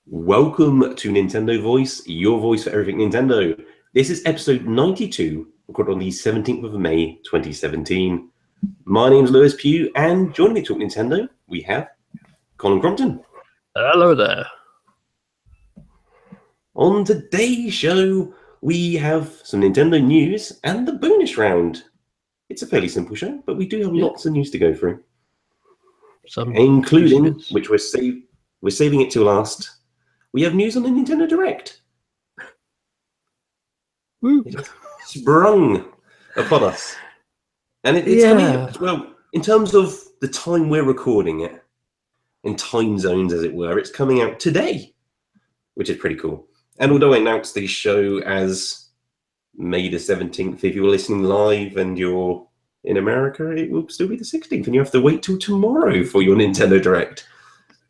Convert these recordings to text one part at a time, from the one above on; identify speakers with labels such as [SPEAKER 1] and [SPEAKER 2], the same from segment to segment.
[SPEAKER 1] Welcome to Nintendo Voice, your voice for everything Nintendo. This is episode 92, recorded on the 17th of May, 2017. My name's Pugh, and joining me to talk Nintendo, we have Colin Crompton.
[SPEAKER 2] Hello there.
[SPEAKER 1] On today's show, we have some Nintendo news and the bonus round. It's a fairly simple show, but we do have lots of news to go through. Including, which we're saving it to last, we have news on the Nintendo Direct.
[SPEAKER 2] Woo.
[SPEAKER 1] It sprung upon us. And it's coming out, well, in terms of the time we're recording it, in time zones, as it were, it's coming out today, which is pretty cool. And although I announced the show as May the 17th, if you're listening live and you're in America, it will still be the 16th, and you have to wait till tomorrow for your Nintendo Direct.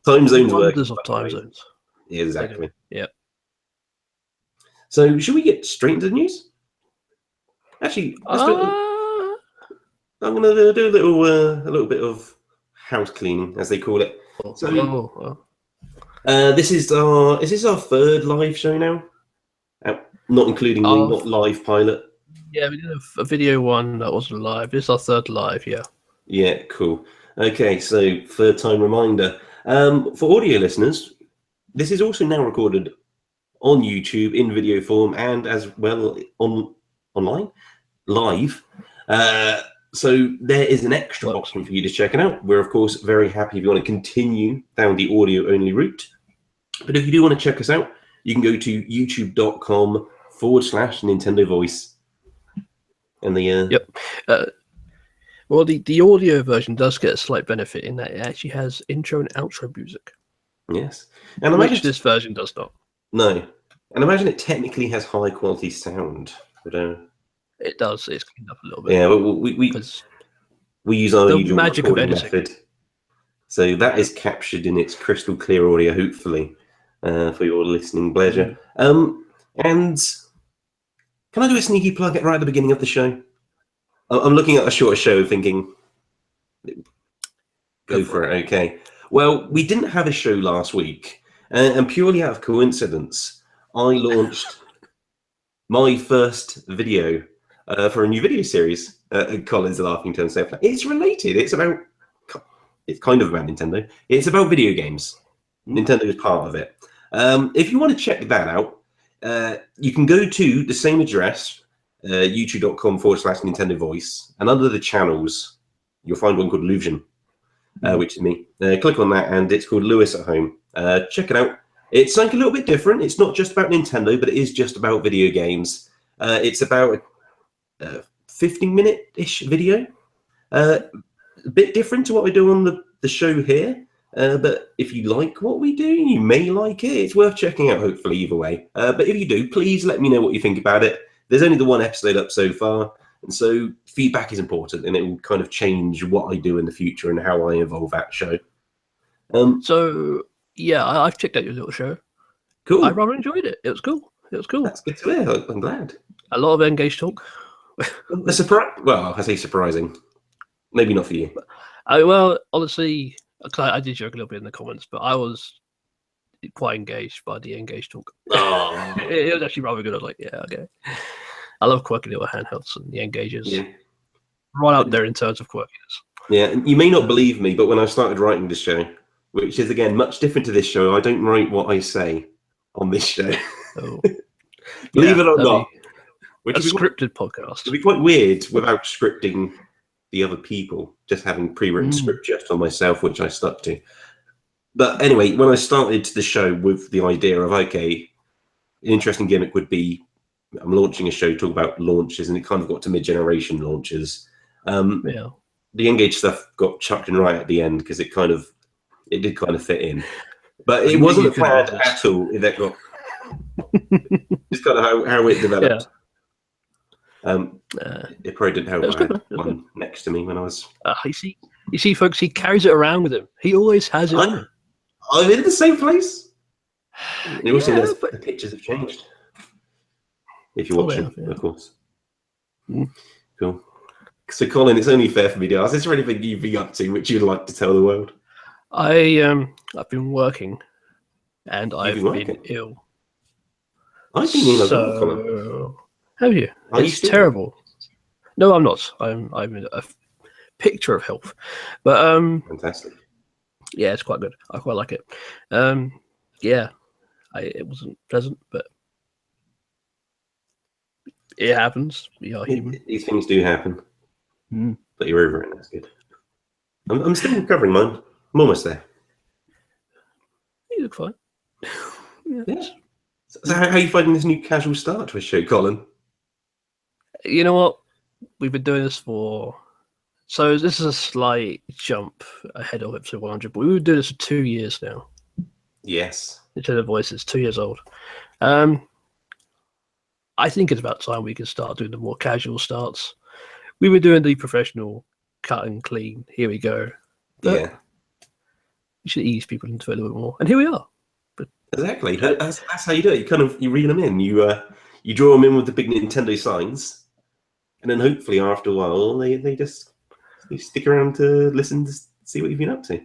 [SPEAKER 1] Time zones work.
[SPEAKER 2] Wonders of time zones.
[SPEAKER 1] Exactly.
[SPEAKER 2] Yeah.
[SPEAKER 1] So, should we get straight into the news? Actually, I'm going to do a little bit of house cleaning, as they call it. So, this is our third live show now, not including the not live pilot.
[SPEAKER 2] Yeah, we did a video one that wasn't live. This is our third live, yeah.
[SPEAKER 1] Yeah, cool. Okay, so third time reminder. For audio listeners, this is also now recorded on YouTube in video form and as well online, live. So there is an extra option for you to check it out. We're, of course, very happy if you want to continue down the audio-only route. But if you do want to check us out, you can go to youtube.com/Nintendo Voice. And the
[SPEAKER 2] well, the audio version does get a slight benefit in that it actually has intro and outro music.
[SPEAKER 1] Yes, and
[SPEAKER 2] which this version does not.
[SPEAKER 1] No, and imagine it technically has high quality sound, but
[SPEAKER 2] it does. It's cleaned up a little bit.
[SPEAKER 1] Yeah, but we use our usual
[SPEAKER 2] magic of
[SPEAKER 1] recording
[SPEAKER 2] editing
[SPEAKER 1] method, so that is captured in its crystal clear audio, hopefully, for your listening pleasure. And can I do a sneaky plug right at the beginning of the show? I'm looking at a shorter show thinking, go for it, okay. Well, we didn't have a show last week, and purely out of coincidence, I launched my first video for a new video series. Colin's laughing to himself. It's related. It's kind of about Nintendo. It's about video games. Nintendo is part of it. If you want to check that out, you can go to the same address, youtube.com/Nintendo Voice, and under the channels, you'll find one called Luvian, which is me. Click on that, and it's called Lewis at Home. Check it out. It's something a little bit different. It's not just about Nintendo, but it is just about video games. It's about a 15-minute-ish video. A bit different to what we do on the show here. But if you like what we do, you may like it. It's worth checking out, hopefully, either way. But if you do, please let me know what you think about it. There's only the one episode up so far, and so feedback is important, and it will kind of change what I do in the future and how I evolve that show.
[SPEAKER 2] So, yeah, I've checked out your little show.
[SPEAKER 1] Cool.
[SPEAKER 2] I rather enjoyed it. It was cool.
[SPEAKER 1] That's good to hear. I'm glad.
[SPEAKER 2] A lot of N-Gage talk.
[SPEAKER 1] A surprise. Well, I say surprising. Maybe not for you.
[SPEAKER 2] Well, honestly, I did joke a little bit in the comments, but I was quite engaged by the N-Gage talk.
[SPEAKER 1] Oh.
[SPEAKER 2] It was actually rather good. I was like, yeah, okay. I love quirky little handhelds, and the N-Gages right out there in terms of quirkiness.
[SPEAKER 1] Yeah, you may not believe me, but when I started writing this show, which is, again, much different to this show, I don't write what I say on this show.
[SPEAKER 2] Oh.
[SPEAKER 1] Believe it or not.
[SPEAKER 2] A scripted podcast.
[SPEAKER 1] It'd be quite weird without scripting the other people, just having pre-written script just on myself, which I stuck to. But anyway, when I started the show with the idea of, okay, an interesting gimmick would be I'm launching a show to talk about launches, and it kind of got to mid-generation launches. The N-Gage stuff got chucked in right at the end because it did kind of fit in. But it wasn't planned at all. That got just kind of how it developed. It probably didn't help. I had one next to me when I was.
[SPEAKER 2] You see, folks, he carries it around with him. He always has it on him.
[SPEAKER 1] I'm in the same place. You also know the pictures have changed. If you're watching, of course. Cool. So, Colin, it's only fair for me to ask: is there anything you've been up to which you'd like to tell the world?
[SPEAKER 2] I've been working and
[SPEAKER 1] You've
[SPEAKER 2] I've
[SPEAKER 1] been
[SPEAKER 2] been
[SPEAKER 1] working.
[SPEAKER 2] ill.
[SPEAKER 1] I've been ill as well, Colin.
[SPEAKER 2] So, have you?
[SPEAKER 1] Are you
[SPEAKER 2] It's
[SPEAKER 1] still?
[SPEAKER 2] terrible. No, I'm not. I'm in a picture of health, but
[SPEAKER 1] Fantastic.
[SPEAKER 2] yeah, it's quite good. I quite like it. Yeah, it wasn't pleasant, but it happens. We are human.
[SPEAKER 1] These things do happen,
[SPEAKER 2] Mm.
[SPEAKER 1] but you're over it. That's good. I'm still recovering, mine. I'm almost there.
[SPEAKER 2] You look fine.
[SPEAKER 1] Yeah. So how are you finding this new casual start to a show, Colin?
[SPEAKER 2] You know what? We've been doing this for. So this is a slight jump ahead of episode 100, but we were doing this for 2 years now.
[SPEAKER 1] Yes.
[SPEAKER 2] Into the voices, 2 years old. I think it's about time we can start doing the more casual starts. We were doing the professional cut and clean. Here we go. But
[SPEAKER 1] yeah.
[SPEAKER 2] we should ease people into it a little bit more. And here we are. But
[SPEAKER 1] exactly. That's how you do it. You reel them in. You draw them in with the big Nintendo signs, and then hopefully after a while they just stick around to listen to see what you've been up to.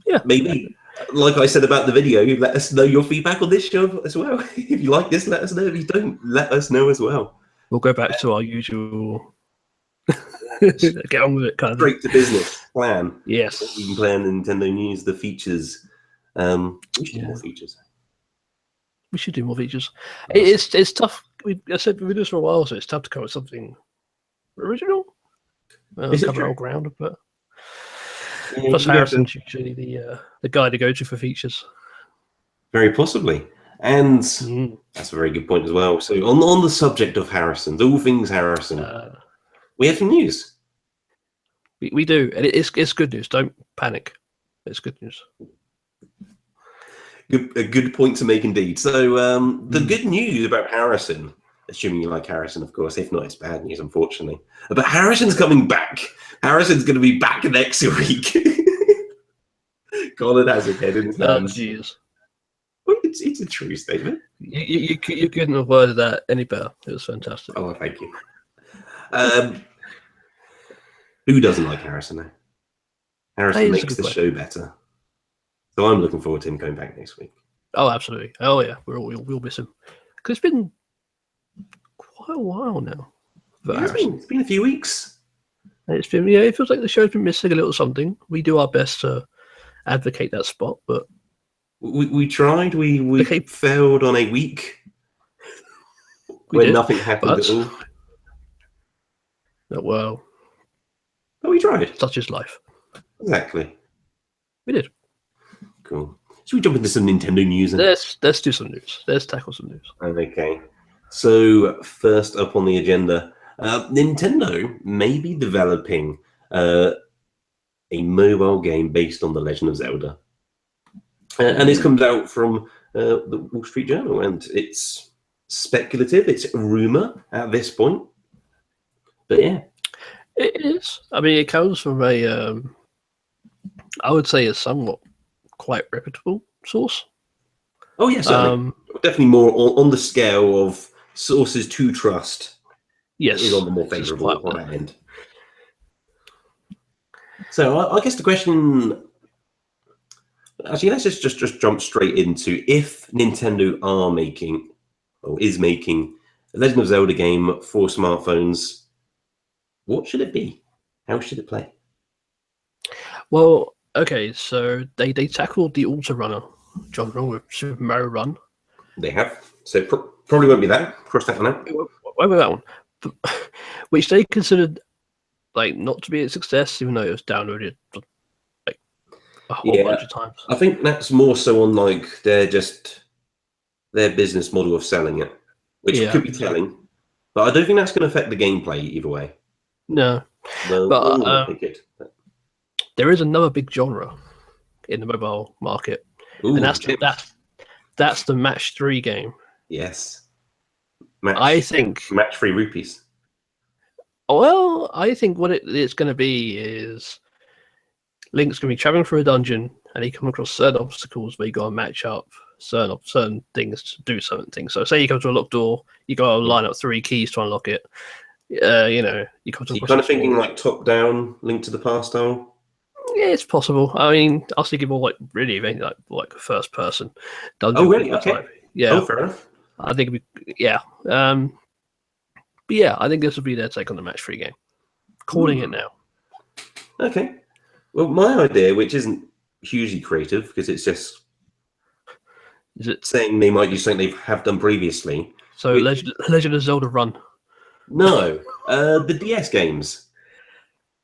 [SPEAKER 2] Yeah.
[SPEAKER 1] Maybe, like I said about the video, let us know your feedback on this show as well. If you like this, let us know. If you don't, let us know as well.
[SPEAKER 2] We'll go back to our usual get on with it kind of
[SPEAKER 1] straight to business plan.
[SPEAKER 2] Yes.
[SPEAKER 1] We can plan Nintendo News, the features. We should do more features.
[SPEAKER 2] We should do more features. It's tough. I said we've been doing this for a while, so it's tough to come up with something original. Cover old ground, but plus Harrison's usually the guy to go to for features.
[SPEAKER 1] Very possibly. And that's a very good point as well. So on the subject of Harrison's, all things Harrison, we have some news.
[SPEAKER 2] We do, and it's good news. Don't panic. It's good news.
[SPEAKER 1] A good point to make indeed. So the good news about Harrison, assuming you like Harrison, of course. If not, it's bad news, unfortunately. But Harrison's coming back. Harrison's going to be back next week. Colin has a head in his hands.
[SPEAKER 2] Oh, jeez.
[SPEAKER 1] Well, it's a true statement.
[SPEAKER 2] You couldn't have worded that any better. It was fantastic.
[SPEAKER 1] Oh, thank you. Who doesn't like Harrison now? Harrison makes the show better. So I'm looking forward to him going back next week.
[SPEAKER 2] Oh, absolutely. Oh, yeah. We'll miss him. Because it's been quite a while now.
[SPEAKER 1] It's been a few weeks.
[SPEAKER 2] It's been, it feels like the show's been missing a little something. We do our best to advocate that spot, but
[SPEAKER 1] we tried. We failed on a week where nothing happened at all.
[SPEAKER 2] Well,
[SPEAKER 1] but we tried.
[SPEAKER 2] Such is life.
[SPEAKER 1] Exactly.
[SPEAKER 2] We did.
[SPEAKER 1] Cool. Should we jump into some Nintendo news?
[SPEAKER 2] Let's do some news. Let's tackle some news.
[SPEAKER 1] Okay. So first up on the agenda, Nintendo may be developing a mobile game based on The Legend of Zelda. And this comes out from the Wall Street Journal, and it's speculative. It's a rumor at this point. But yeah.
[SPEAKER 2] It is. I mean, it comes from I would say a somewhat quite reputable source.
[SPEAKER 1] Oh, yes, certainly. Definitely more on the scale of sources to trust.
[SPEAKER 2] Yes.
[SPEAKER 1] Is on the more favourable on that end. So I guess the question... Actually, let's just jump straight into if Nintendo is making a Legend of Zelda game for smartphones, what should it be? How should it play?
[SPEAKER 2] Well, okay, so they tackled the auto-runner genre with Super Mario Run.
[SPEAKER 1] They have. So probably won't be that. Cross that one out.
[SPEAKER 2] Won't be that one. Which they considered not to be a success, even though it was downloaded like a whole bunch of times.
[SPEAKER 1] I think that's more so on their business model of selling it, which could be telling. But I don't think that's going to affect the gameplay either way.
[SPEAKER 2] No.
[SPEAKER 1] But
[SPEAKER 2] there is another big genre in the mobile market.
[SPEAKER 1] Ooh,
[SPEAKER 2] and that's the Match 3 game.
[SPEAKER 1] Yes.
[SPEAKER 2] Match
[SPEAKER 1] 3 rupees.
[SPEAKER 2] Well, I think what it's going to be is Link's going to be traveling through a dungeon and he comes across certain obstacles where you got to match up certain things to do certain things. So say you come to a locked door, you got to line up 3 keys to unlock it. You come to
[SPEAKER 1] You're kind of thinking like top-down, Link to the Past style?
[SPEAKER 2] Yeah, it's possible. I mean, I was thinking more like really like first person dungeon.
[SPEAKER 1] Oh, really?
[SPEAKER 2] crawler
[SPEAKER 1] Okay.
[SPEAKER 2] type. Yeah.
[SPEAKER 1] Oh, fair enough.
[SPEAKER 2] I think yeah. But yeah, I think this would be their take on the match 3 game. Calling it now.
[SPEAKER 1] Okay. Well, my idea, which isn't hugely creative because it's just
[SPEAKER 2] Is it
[SPEAKER 1] saying they might do something they have done previously.
[SPEAKER 2] so? Legend of Zelda Run.
[SPEAKER 1] No, the DS games.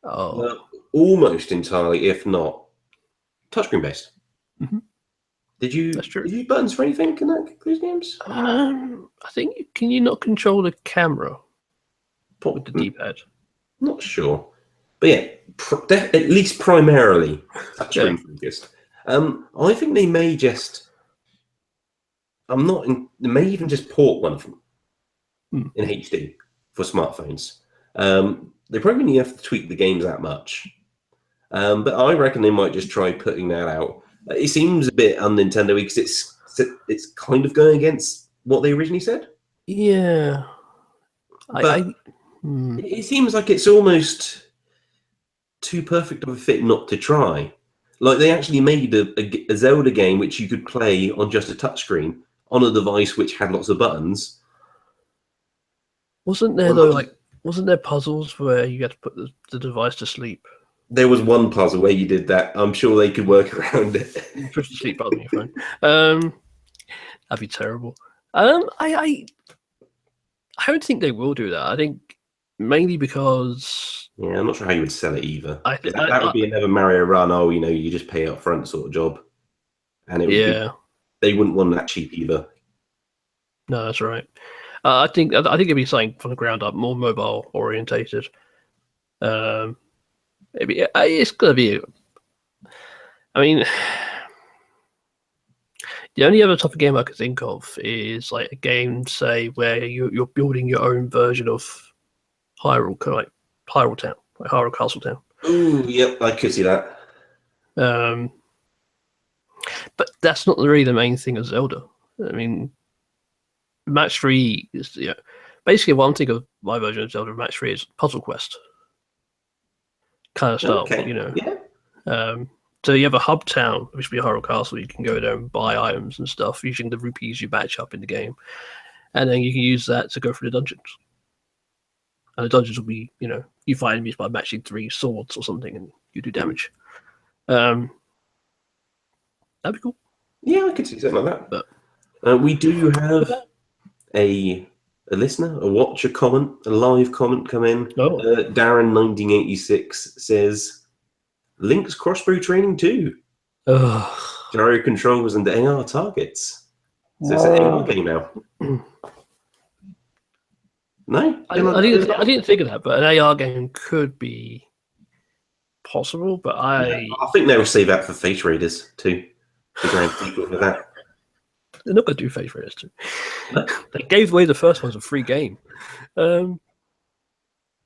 [SPEAKER 2] Oh,
[SPEAKER 1] Almost entirely, if not touchscreen based.
[SPEAKER 2] Mhm.
[SPEAKER 1] Did you
[SPEAKER 2] That's true.
[SPEAKER 1] use buttons for anything in those games?
[SPEAKER 2] I think can you not control the camera with the D-pad?
[SPEAKER 1] Not sure, but yeah, at least primarily touchscreen focused. I think they may just. I'm not. They may even just port one of them in HD for smartphones. They probably only have to tweak the games that much, but I reckon they might just try putting that out. It seems a bit un-Nintendo because it's kind of going against what they originally said.
[SPEAKER 2] Yeah,
[SPEAKER 1] But it seems like it's almost too perfect of a fit not to try. Like they actually made a Zelda game which you could play on just a touchscreen on a device which had lots of buttons.
[SPEAKER 2] wasn't there though? Wasn't there puzzles where you had to put the device to sleep?
[SPEAKER 1] There was one puzzle where you did that. I'm sure they could work around it.
[SPEAKER 2] Push the sleep button on your phone. That'd be terrible. I don't think they will do that. I think mainly because
[SPEAKER 1] Yeah, I'm not sure how you would sell it either.
[SPEAKER 2] that
[SPEAKER 1] That would be another Mario Run. Oh, you just pay up front sort of job, and it would be, they wouldn't want that cheap either.
[SPEAKER 2] No, that's right. I think it'd be something from the ground up, more mobile orientated. It's gonna be. I mean, the only other type of game I could think of is like a game, say, where you're building your own version of Hyrule, like Hyrule Town, like Hyrule Castle Town.
[SPEAKER 1] Ooh, yep, I could see that.
[SPEAKER 2] But that's not really the main thing of Zelda. I mean, Match 3 is basically one thing of my version of Zelda Match 3 is Puzzle Quest kind of style,
[SPEAKER 1] Yeah.
[SPEAKER 2] So you have a hub town, which would be Hyrule Castle. You can go there and buy items and stuff using the rupees you match up in the game, and then you can use that to go through the dungeons. And the dungeons will be, you fight enemies by matching 3 swords or something, and you do damage. That'd be cool.
[SPEAKER 1] Yeah, I could see something like that. But we do have a listener, a watcher comment, a live comment come in. Darren 1986 says, Link's crossbow training too. Gyro controls and AR targets. So it's an AR game now. No?
[SPEAKER 2] I didn't think of that, but an AR game could be possible, but I
[SPEAKER 1] think they'll save that for Face Raiders too. The grand sequel for that.
[SPEAKER 2] They're not going to do Face Raiders 2. They gave away the first one as a free game.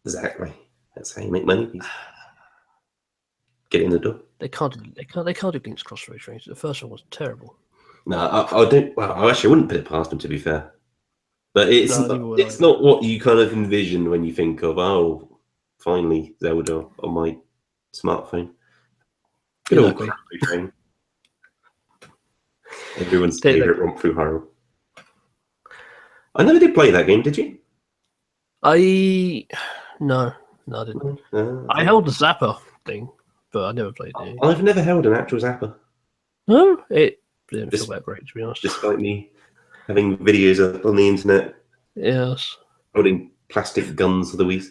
[SPEAKER 1] Exactly. That's how you make money. Get in the door.
[SPEAKER 2] They can't do Link's Crossroads Trains. The first one was terrible.
[SPEAKER 1] No, I don't. Well, I actually wouldn't put it past them, to be fair. But it's not what you kind of envision when you think of finally Zelda on my smartphone. Good old Crossroads Train. Everyone's favorite romp through Hyrule. I never did play that game. Did you?
[SPEAKER 2] No, I didn't. I held the Zapper thing, but I never played it.
[SPEAKER 1] I've never held an actual Zapper.
[SPEAKER 2] No, it didn't feel that great, to be honest.
[SPEAKER 1] Despite me having videos up on the internet.
[SPEAKER 2] Yes.
[SPEAKER 1] Holding plastic guns for the Wii.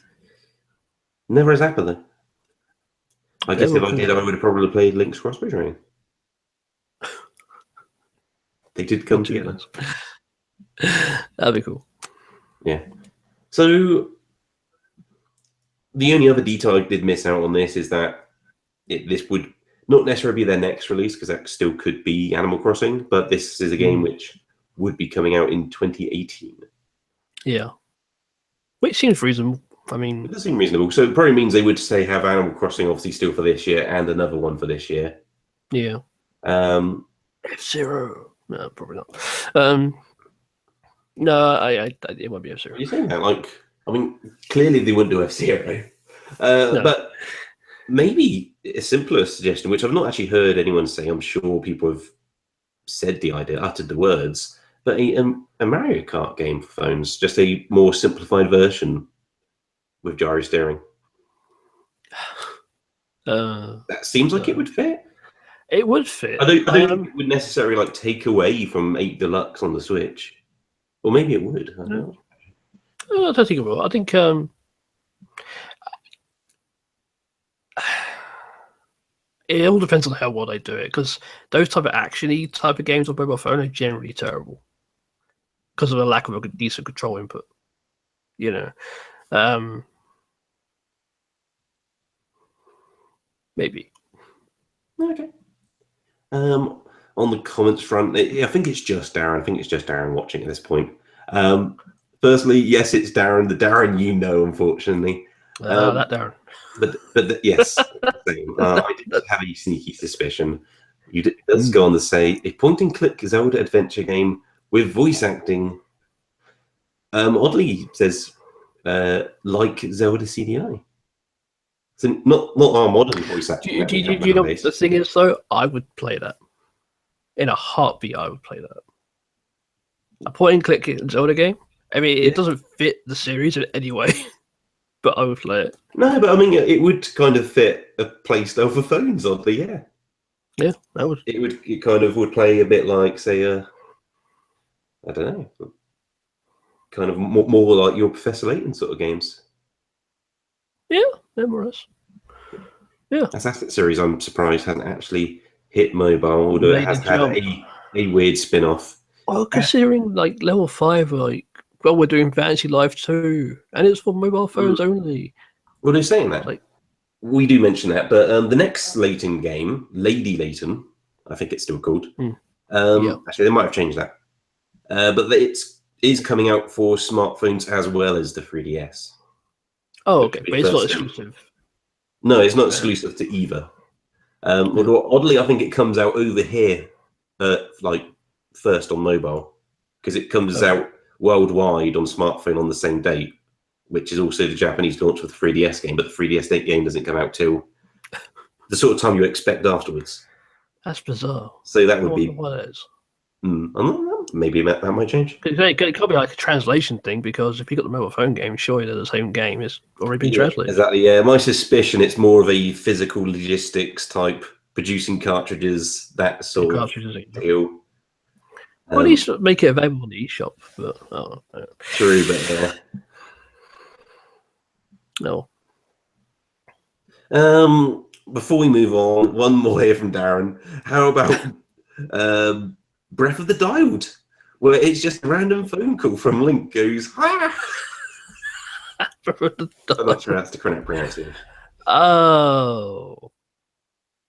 [SPEAKER 1] Never a Zapper though. I guess if I did, I would have probably played Link's Crossbow Training. They did come together.
[SPEAKER 2] That'd be cool.
[SPEAKER 1] Yeah. So the only other detail I did miss out on this is that this would not necessarily be their next release, because that still could be Animal Crossing, but this is a game which would be coming out in 2018.
[SPEAKER 2] Yeah. Which seems reasonable. I mean,
[SPEAKER 1] it does seem reasonable. So it probably means they would say have Animal Crossing obviously still for this year and another one for this year.
[SPEAKER 2] Yeah. F-Zero. No, probably not. No, it won't be F-Zero.
[SPEAKER 1] You're saying that, clearly they wouldn't do F-Zero. No. But maybe a simpler suggestion, which I've not actually heard anyone say. I'm sure people have said the idea, uttered the words, but a Mario Kart game for phones, just a more simplified version with gyro steering. That seems like it would fit.
[SPEAKER 2] It would fit.
[SPEAKER 1] I don't think it would necessarily like take away from 8 Deluxe on the Switch, or maybe it would. I don't know.
[SPEAKER 2] I don't think it will. I think it all depends on how well they do it, because those type of action-y type of games on mobile phone are generally terrible because of the lack of a decent control input. You know, maybe.
[SPEAKER 1] Okay. On the comments front, I think it's just Darren. I think it's just Darren watching at this point. Firstly, yes, it's Darren. The Darren you know, unfortunately.
[SPEAKER 2] That Darren.
[SPEAKER 1] But yes, same. I did have a sneaky suspicion. It does go on to say a point-and-click Zelda adventure game with voice acting. Oddly, it says like Zelda CDI. So not our modern voice acting.
[SPEAKER 2] Do you know what the thing is, though? I would play that. In a heartbeat, I would play that. A point-and-click Zelda game? I mean, it doesn't fit the series in any way, but I would play it.
[SPEAKER 1] No, but I mean, it would kind of fit a playstyle for phones, oddly, yeah.
[SPEAKER 2] Yeah, that would.
[SPEAKER 1] It kind of would play a bit like, say, I don't know, kind of more like your Professor Layton sort of games.
[SPEAKER 2] Yeah, more or less. Yeah.
[SPEAKER 1] Assassin's series, I'm surprised hasn't actually hit mobile, although it has had a weird spin-off.
[SPEAKER 2] Well, considering like level 5, like, well, we're doing Fantasy Life 2, and it's for mobile phones only.
[SPEAKER 1] Well, they're saying that.
[SPEAKER 2] Like,
[SPEAKER 1] we do mention that, but the next Layton game, Lady Layton, I think it's still called. Actually, they might have changed that. But it is coming out for smartphones as well as the 3DS.
[SPEAKER 2] Oh, okay, but it's not exclusive.
[SPEAKER 1] No, it's not exclusive to either. Although oddly, I think it comes out over here, like first on mobile, because it comes out worldwide on smartphone on the same date, which is also the Japanese launch of the 3DS game. But the 3DS game doesn't come out till the sort of time you expect afterwards.
[SPEAKER 2] That's bizarre.
[SPEAKER 1] So that would be.
[SPEAKER 2] What it is.
[SPEAKER 1] I don't know. Maybe that might change.
[SPEAKER 2] It could be like a translation thing, because if you got the mobile phone game, surely they're the same game. It's already been translated.
[SPEAKER 1] Exactly. Yeah, my suspicion it's more of a physical logistics type, producing cartridges, that sort of deal.
[SPEAKER 2] Well, at least make it available on the eShop. But
[SPEAKER 1] true, but
[SPEAKER 2] no.
[SPEAKER 1] Before we move on, one more here from Darren. How about Breath of the Dialed, where it's just a random phone call from Link goes, ah! I'm not sure that's the correct pronunciation.
[SPEAKER 2] Oh,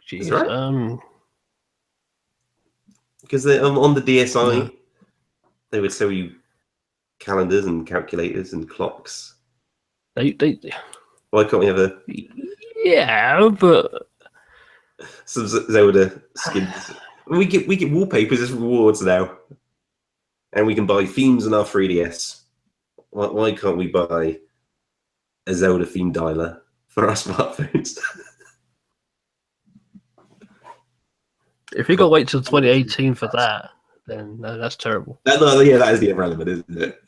[SPEAKER 2] jeez.
[SPEAKER 1] Right? Because on the DSi, they would sell you calendars and calculators and clocks.
[SPEAKER 2] They
[SPEAKER 1] Why can't we have a?
[SPEAKER 2] Yeah, but
[SPEAKER 1] some Zelda skins. We get wallpapers as rewards now, and we can buy themes on our 3DS. Why can't we buy a Zelda themed dialer for our smartphones?
[SPEAKER 2] If you got to wait till 2018 for that, then that's terrible.
[SPEAKER 1] That is the irrelevant, isn't it?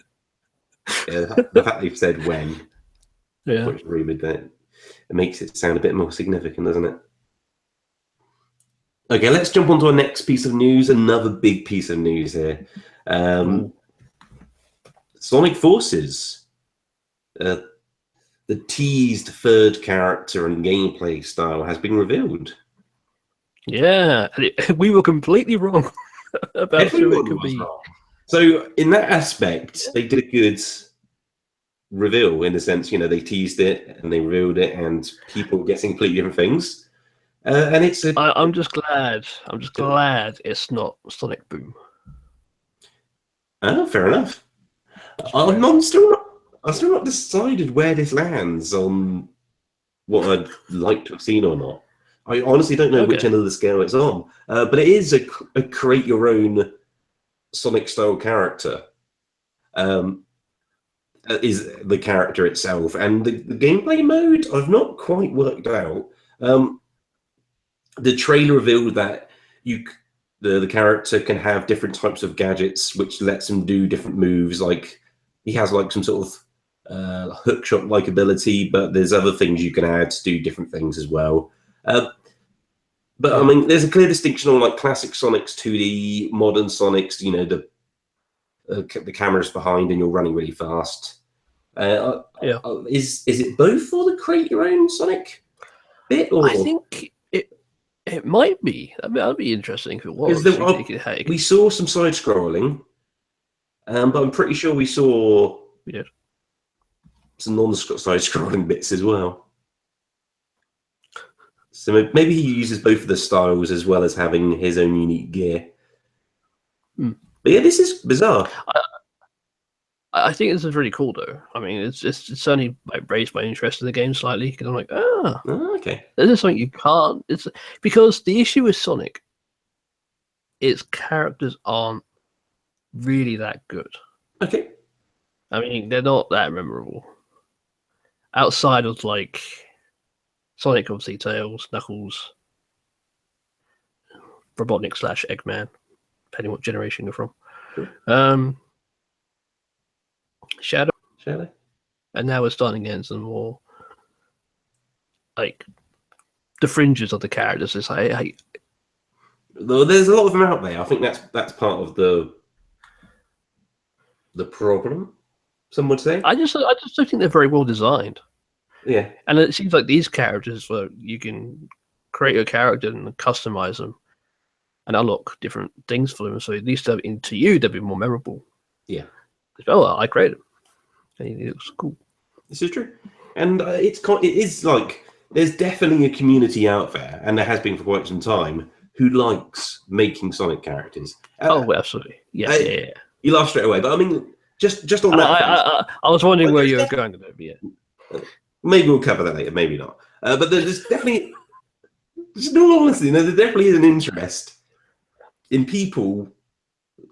[SPEAKER 1] Yeah, the fact they've said when, which rumored that, it makes it sound a bit more significant, doesn't it? Okay, let's jump on to our next piece of news. Another big piece of news here. Sonic Forces. The teased third character and gameplay style has been revealed.
[SPEAKER 2] Yeah, we were completely wrong about who it could be.
[SPEAKER 1] Wrong. So in that aspect, they did a good reveal in the sense, they teased it and they revealed it, and people guessing completely different things. And it's.
[SPEAKER 2] I'm just glad. It's not Sonic Boom.
[SPEAKER 1] Oh, fair enough. I'm still not decided where this lands on what I'd like to have seen or not. I honestly don't know which end of the scale it's on. But it is a create your own Sonic style character. Is the character itself, and the gameplay mode I've not quite worked out. The trailer revealed that the character can have different types of gadgets, which lets him do different moves. Like he has like some sort of hook shot like ability, but there's other things you can add to do different things as well. But I mean, there's a clear distinction on like classic Sonic's 2D, modern Sonic's. You know, the camera's behind and you're running really fast. Is it both for the create your own Sonic bit? Or?
[SPEAKER 2] I think it might be. That'd be interesting if it was.
[SPEAKER 1] We saw some side scrolling, but I'm pretty sure we saw some non-side scrolling bits as well. So maybe he uses both of the styles as well as having his own unique gear. But yeah, this is bizarre.
[SPEAKER 2] I think this is really cool, though. I mean, it's certainly like raised my interest in the game slightly because I'm like,
[SPEAKER 1] okay.
[SPEAKER 2] This is something you can't. It's because the issue with Sonic, its characters aren't really that good.
[SPEAKER 1] Okay.
[SPEAKER 2] I mean, they're not that memorable. Outside of like Sonic, obviously, Tails, Knuckles, Robotnik / Eggman, depending what generation you're from.
[SPEAKER 1] Sure.
[SPEAKER 2] Shadow,
[SPEAKER 1] and
[SPEAKER 2] now we're starting getting some more like the fringes of the characters. It's like,
[SPEAKER 1] there's a lot of them out there. I think that's part of the problem. Some would say.
[SPEAKER 2] I just don't think they're very well designed.
[SPEAKER 1] Yeah,
[SPEAKER 2] and it seems like these characters where you can create a character and customize them and unlock different things for them. So at least to you, they'll be more memorable.
[SPEAKER 1] Yeah.
[SPEAKER 2] Oh, I created him. It looks cool.
[SPEAKER 1] This is true, and it is like there's definitely a community out there, and there has been for quite some time, who likes making Sonic characters.
[SPEAKER 2] Oh, absolutely. Yeah.
[SPEAKER 1] You laugh straight away, but I mean, just on that.
[SPEAKER 2] I was wondering where you were going with it. Yeah.
[SPEAKER 1] Maybe we'll cover that later. Maybe not. But there's definitely, just in all honesty, there definitely is an interest in people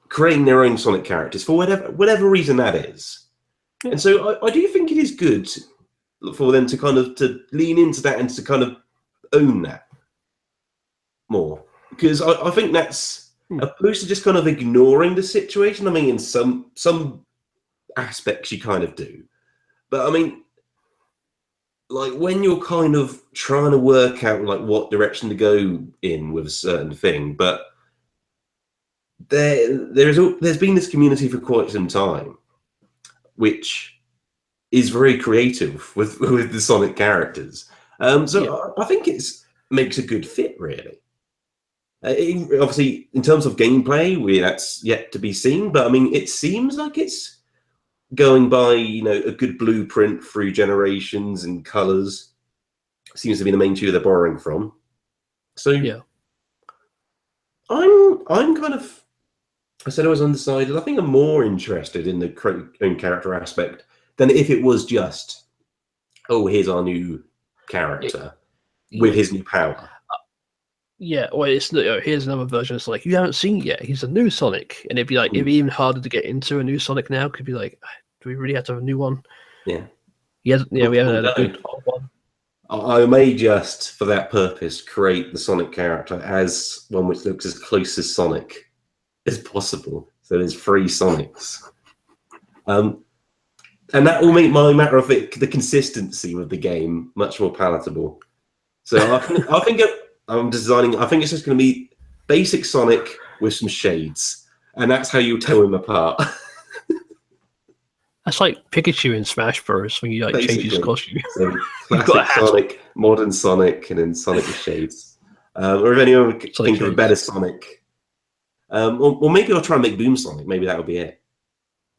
[SPEAKER 1] creating their own Sonic characters for whatever reason that is. Yeah. And so I do think it is good for them to kind of to lean into that and to kind of own that more, because I think that's opposed to just kind of ignoring the situation. I mean, in some aspects you kind of do, but I mean, like when you're kind of trying to work out like what direction to go in with a certain thing, but there's been this community for quite some time, which is very creative with the Sonic characters. I think makes a good fit, really. Obviously, in terms of gameplay, that's yet to be seen. But I mean, it seems like it's going by a good blueprint through generations and colors. Seems to be the main two they're borrowing from. So yeah, I'm kind of. I said I was undecided. I think I'm more interested in the own character aspect than if it was just, oh, here's our new character with his new power.
[SPEAKER 2] Yeah, well, here's another version. It's like you haven't seen yet. He's a new Sonic, and it'd be like it'd be even harder to get into a new Sonic now. Could be like, do we really have to have a new one?
[SPEAKER 1] Yeah,
[SPEAKER 2] we haven't had a good one.
[SPEAKER 1] I may just, for that purpose, create the Sonic character as one which looks as close as Sonic as possible. So there's 3 Sonics, and that will make my matter of it, the consistency with the game much more palatable. So I think I'm designing. I think it's just going to be basic Sonic with some shades, and that's how you tell him apart.
[SPEAKER 2] That's like Pikachu in Smash Bros. When you change his costume.
[SPEAKER 1] So classic Sonic, modern Sonic, and then Sonic with shades. Or if anyone would think of a better Sonic, or maybe I'll try and make Boom Sonic. Maybe that'll be it.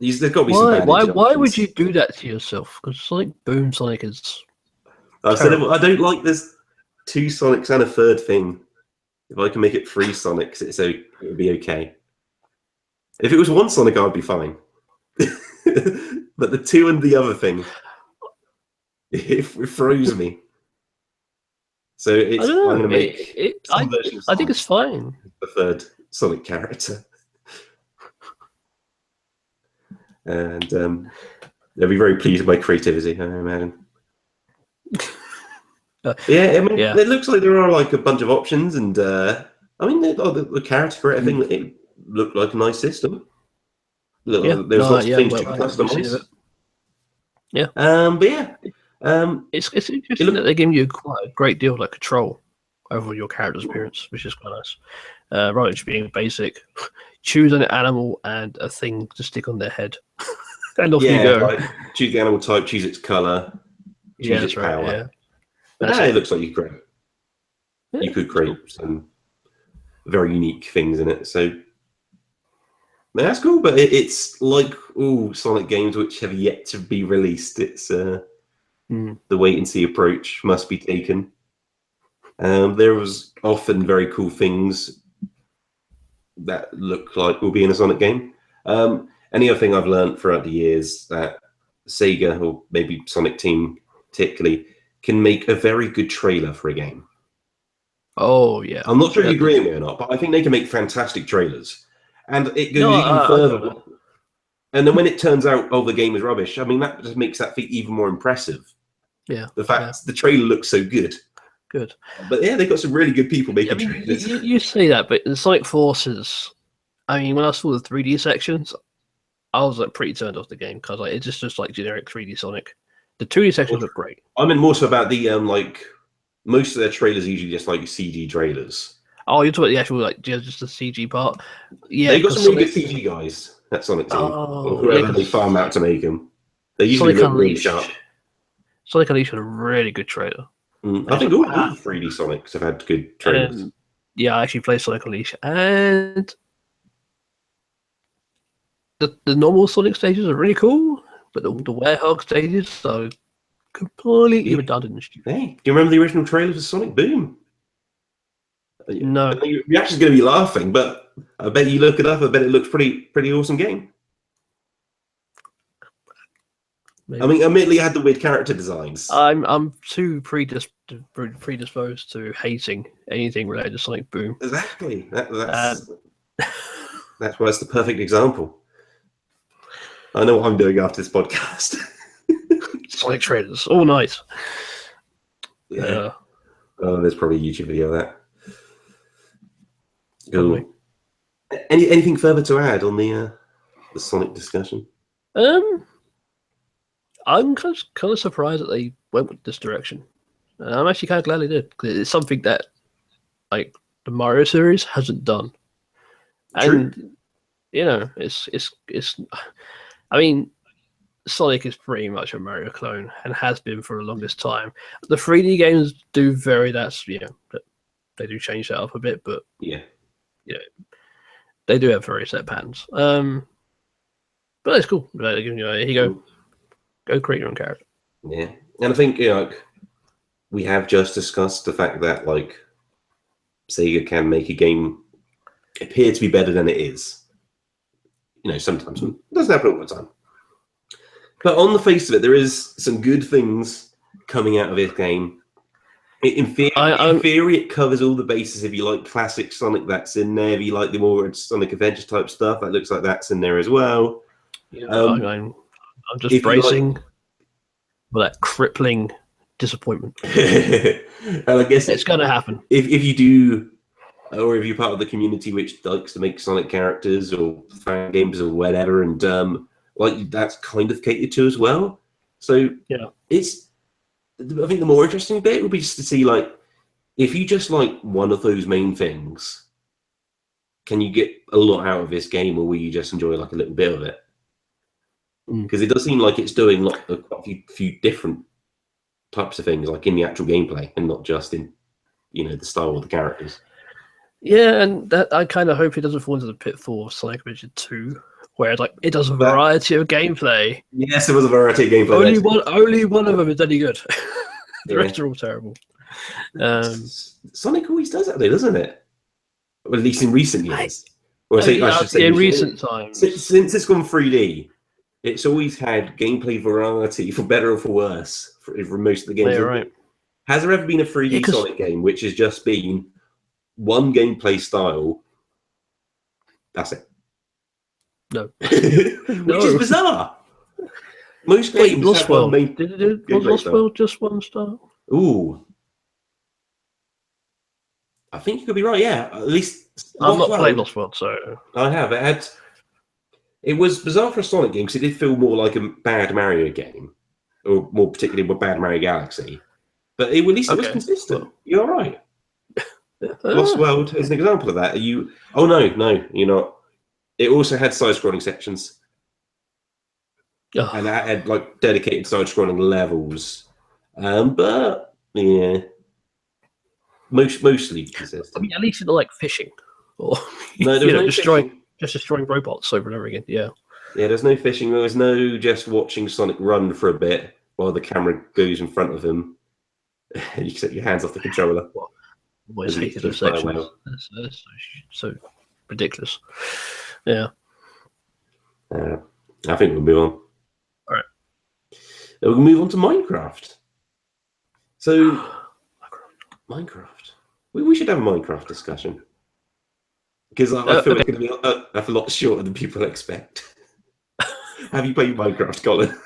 [SPEAKER 1] There's got to be some bad
[SPEAKER 2] why would you do that to yourself? Because Sonic Boom Sonic is.
[SPEAKER 1] I said I don't like this 2 Sonics and a third thing. If I can make it 3 Sonics, it would be okay. If it was 1 Sonic, I'd be fine. But the 2 and the other thing, it froze me. So I'm going to make
[SPEAKER 2] I think it's fine.
[SPEAKER 1] The 3rd Sonic character. And they'll be very pleased with my creativity, I imagine. Yeah, I mean,
[SPEAKER 2] Yeah.
[SPEAKER 1] it looks like there are like a bunch of options, and I mean, the character creator thing, it looked like a nice system.
[SPEAKER 2] Yeah.
[SPEAKER 1] There's
[SPEAKER 2] No,
[SPEAKER 1] lots of
[SPEAKER 2] yeah,
[SPEAKER 1] things
[SPEAKER 2] well,
[SPEAKER 1] to
[SPEAKER 2] we've seen of
[SPEAKER 1] customize.
[SPEAKER 2] it. Yeah.
[SPEAKER 1] But yeah,
[SPEAKER 2] It's
[SPEAKER 1] it
[SPEAKER 2] interesting that
[SPEAKER 1] looked
[SPEAKER 2] they're giving you quite a great deal of like control over your character's appearance, which is quite nice. Rather than just being basic, choose an animal and a thing to stick on their head, and off you go.
[SPEAKER 1] like choose the animal type, choose its color,
[SPEAKER 2] Yeah,
[SPEAKER 1] choose its
[SPEAKER 2] that's right.
[SPEAKER 1] power.
[SPEAKER 2] Yeah,
[SPEAKER 1] But
[SPEAKER 2] that's
[SPEAKER 1] it
[SPEAKER 2] it.
[SPEAKER 1] looks like
[SPEAKER 2] Yeah,
[SPEAKER 1] you could
[SPEAKER 2] that's
[SPEAKER 1] create
[SPEAKER 2] cool.
[SPEAKER 1] some very unique things in it. So that's cool, but it's like all Sonic games which have yet to be released. It's
[SPEAKER 2] Mm.
[SPEAKER 1] the wait and see approach must be taken. There was often very cool things that look like will be in a Sonic game. Any other thing I've learned throughout the years that Sega or maybe Sonic Team particularly can make a very good trailer for a game.
[SPEAKER 2] Oh yeah.
[SPEAKER 1] I'm not sure if you
[SPEAKER 2] That-
[SPEAKER 1] agree with me or not, but I think they can make fantastic trailers. And it goes
[SPEAKER 2] no,
[SPEAKER 1] even
[SPEAKER 2] I
[SPEAKER 1] further.
[SPEAKER 2] don't know.
[SPEAKER 1] And then when it turns out, oh, the game is rubbish, I mean, that just makes that thing even more impressive.
[SPEAKER 2] Yeah,
[SPEAKER 1] The fact the trailer looks so good.
[SPEAKER 2] good.
[SPEAKER 1] But yeah, they've got some really good people
[SPEAKER 2] I
[SPEAKER 1] making
[SPEAKER 2] mean,
[SPEAKER 1] trailers.
[SPEAKER 2] you say that, but in Sonic Forces, I mean, when I saw the 3D sections, I was like pretty turned off the game because like it's just like generic 3D Sonic. The 2D sections look great.
[SPEAKER 1] I mean, more so about the like most of their trailers are usually just like CG trailers.
[SPEAKER 2] Oh, you're talking about the actual like just the CG part. Yeah,
[SPEAKER 1] They've got some
[SPEAKER 2] because
[SPEAKER 1] really
[SPEAKER 2] Sonic.
[SPEAKER 1] good CG guys at Sonic Team, or
[SPEAKER 2] Oh, yeah,
[SPEAKER 1] whoever they
[SPEAKER 2] because
[SPEAKER 1] farm out to make them. They usually
[SPEAKER 2] Sonic
[SPEAKER 1] look really sharp.
[SPEAKER 2] Unleashed. Sonic Unleashed had a really good trailer.
[SPEAKER 1] I
[SPEAKER 2] It's
[SPEAKER 1] think
[SPEAKER 2] like,
[SPEAKER 1] all
[SPEAKER 2] wow.
[SPEAKER 1] the 3D Sonics have had good trailers.
[SPEAKER 2] And yeah, I actually played Sonic Unleashed, and the normal Sonic stages are really cool, but the Werehog stages are completely
[SPEAKER 1] Yeah.
[SPEAKER 2] redundant and stupid.
[SPEAKER 1] Hey, do you remember the original trailer for Sonic Boom?
[SPEAKER 2] No.
[SPEAKER 1] You're actually going to be laughing, but I bet you look it up. I bet it looks pretty awesome game.
[SPEAKER 2] Maybe.
[SPEAKER 1] I mean, admittedly, it had the weird character designs.
[SPEAKER 2] I'm too predisposed to hating anything related to Sonic Boom.
[SPEAKER 1] Exactly. That's why it's the perfect example. I know what I'm doing after this podcast.
[SPEAKER 2] Sonic trailers, all nice.
[SPEAKER 1] Yeah. Oh, there's probably a YouTube video of that.
[SPEAKER 2] Probably.
[SPEAKER 1] Cool. Anything further to add on the Sonic discussion?
[SPEAKER 2] I'm kind of surprised that they went with this direction. And I'm actually kind of glad they did because it's something that like the Mario series hasn't done.
[SPEAKER 1] True.
[SPEAKER 2] And you know, it's. I mean, Sonic is pretty much a Mario clone and has been for the longest time. The 3D games do vary. They do change that up a bit, but
[SPEAKER 1] Yeah.
[SPEAKER 2] they do have very set patterns. But it's cool. They're giving you, here you go create your own character.
[SPEAKER 1] Yeah, and I think like we have just discussed the fact that like Sega can make a game appear to be better than it is. Sometimes it doesn't happen all the time. But on the face of it, there is some good things coming out of this game. In theory, it covers all the bases. If you like classic Sonic, that's in there. If you like the more Sonic Adventure type stuff, that looks like that's in there as well.
[SPEAKER 2] Yeah, I'm just bracing for that crippling disappointment.
[SPEAKER 1] And I guess
[SPEAKER 2] it's going to happen.
[SPEAKER 1] If you do, or if you're part of the community which likes to make Sonic characters or fan games or whatever, and like that's kind of catered to as well. So
[SPEAKER 2] yeah,
[SPEAKER 1] I think the more interesting bit would be just to see like if you just like one of those main things, can you get a lot out of this game, or will you just enjoy like a little bit of it? Because it does seem like it's doing quite a few different types of things, like in the actual gameplay, and not just in the style of the characters.
[SPEAKER 2] Yeah, and that I kind of hope it doesn't fall into the pitfall of Sonic Adventure 2, where like it does a variety of gameplay.
[SPEAKER 1] Yes, there was a variety of gameplay.
[SPEAKER 2] Only one of them is any good. The rest are all terrible.
[SPEAKER 1] Sonic always does that, though, doesn't it? Or at least in recent years. I should say
[SPEAKER 2] in recent times.
[SPEAKER 1] Since it's gone 3D, it's always had gameplay variety, for better or for worse, for most of the games.
[SPEAKER 2] Yeah, right.
[SPEAKER 1] Has there ever been a 3D Sonic game which has just been one gameplay style? That's it.
[SPEAKER 2] No.
[SPEAKER 1] Which is bizarre. Most games
[SPEAKER 2] Lost
[SPEAKER 1] have one
[SPEAKER 2] World.
[SPEAKER 1] main
[SPEAKER 2] Was Lost World just one style?
[SPEAKER 1] Ooh. I think you could be right. Yeah, at least
[SPEAKER 2] I'm
[SPEAKER 1] Lost
[SPEAKER 2] not playing
[SPEAKER 1] World.
[SPEAKER 2] Lost World, so
[SPEAKER 1] I have. It was bizarre for a Sonic game because it did feel more like a bad Mario game, or more particularly a bad Mario Galaxy. But at least it was
[SPEAKER 2] okay.
[SPEAKER 1] consistent.
[SPEAKER 2] Well,
[SPEAKER 1] You're right. Lost World is an example of that. Are you? Oh no, you're not. It also had side-scrolling sections, and that had like dedicated side-scrolling levels. But yeah, mostly consistent.
[SPEAKER 2] I mean, at least it's not like fishing or
[SPEAKER 1] No, there was no fishing.
[SPEAKER 2] destroying robots over and over again. Yeah.
[SPEAKER 1] Yeah, there's no fishing. There was no just watching Sonic run for a bit while the camera goes in front of him. You can take your hands off the controller.
[SPEAKER 2] Well, I've always
[SPEAKER 1] As he
[SPEAKER 2] hated those
[SPEAKER 1] keeps flying
[SPEAKER 2] sections.
[SPEAKER 1] well.
[SPEAKER 2] That's so ridiculous. Yeah.
[SPEAKER 1] I think we'll move on.
[SPEAKER 2] All right.
[SPEAKER 1] We'll move on to Minecraft. So, Minecraft. We should have a Minecraft discussion. Because I feel it's going to be a lot shorter than people expect. Have you played Minecraft, Colin?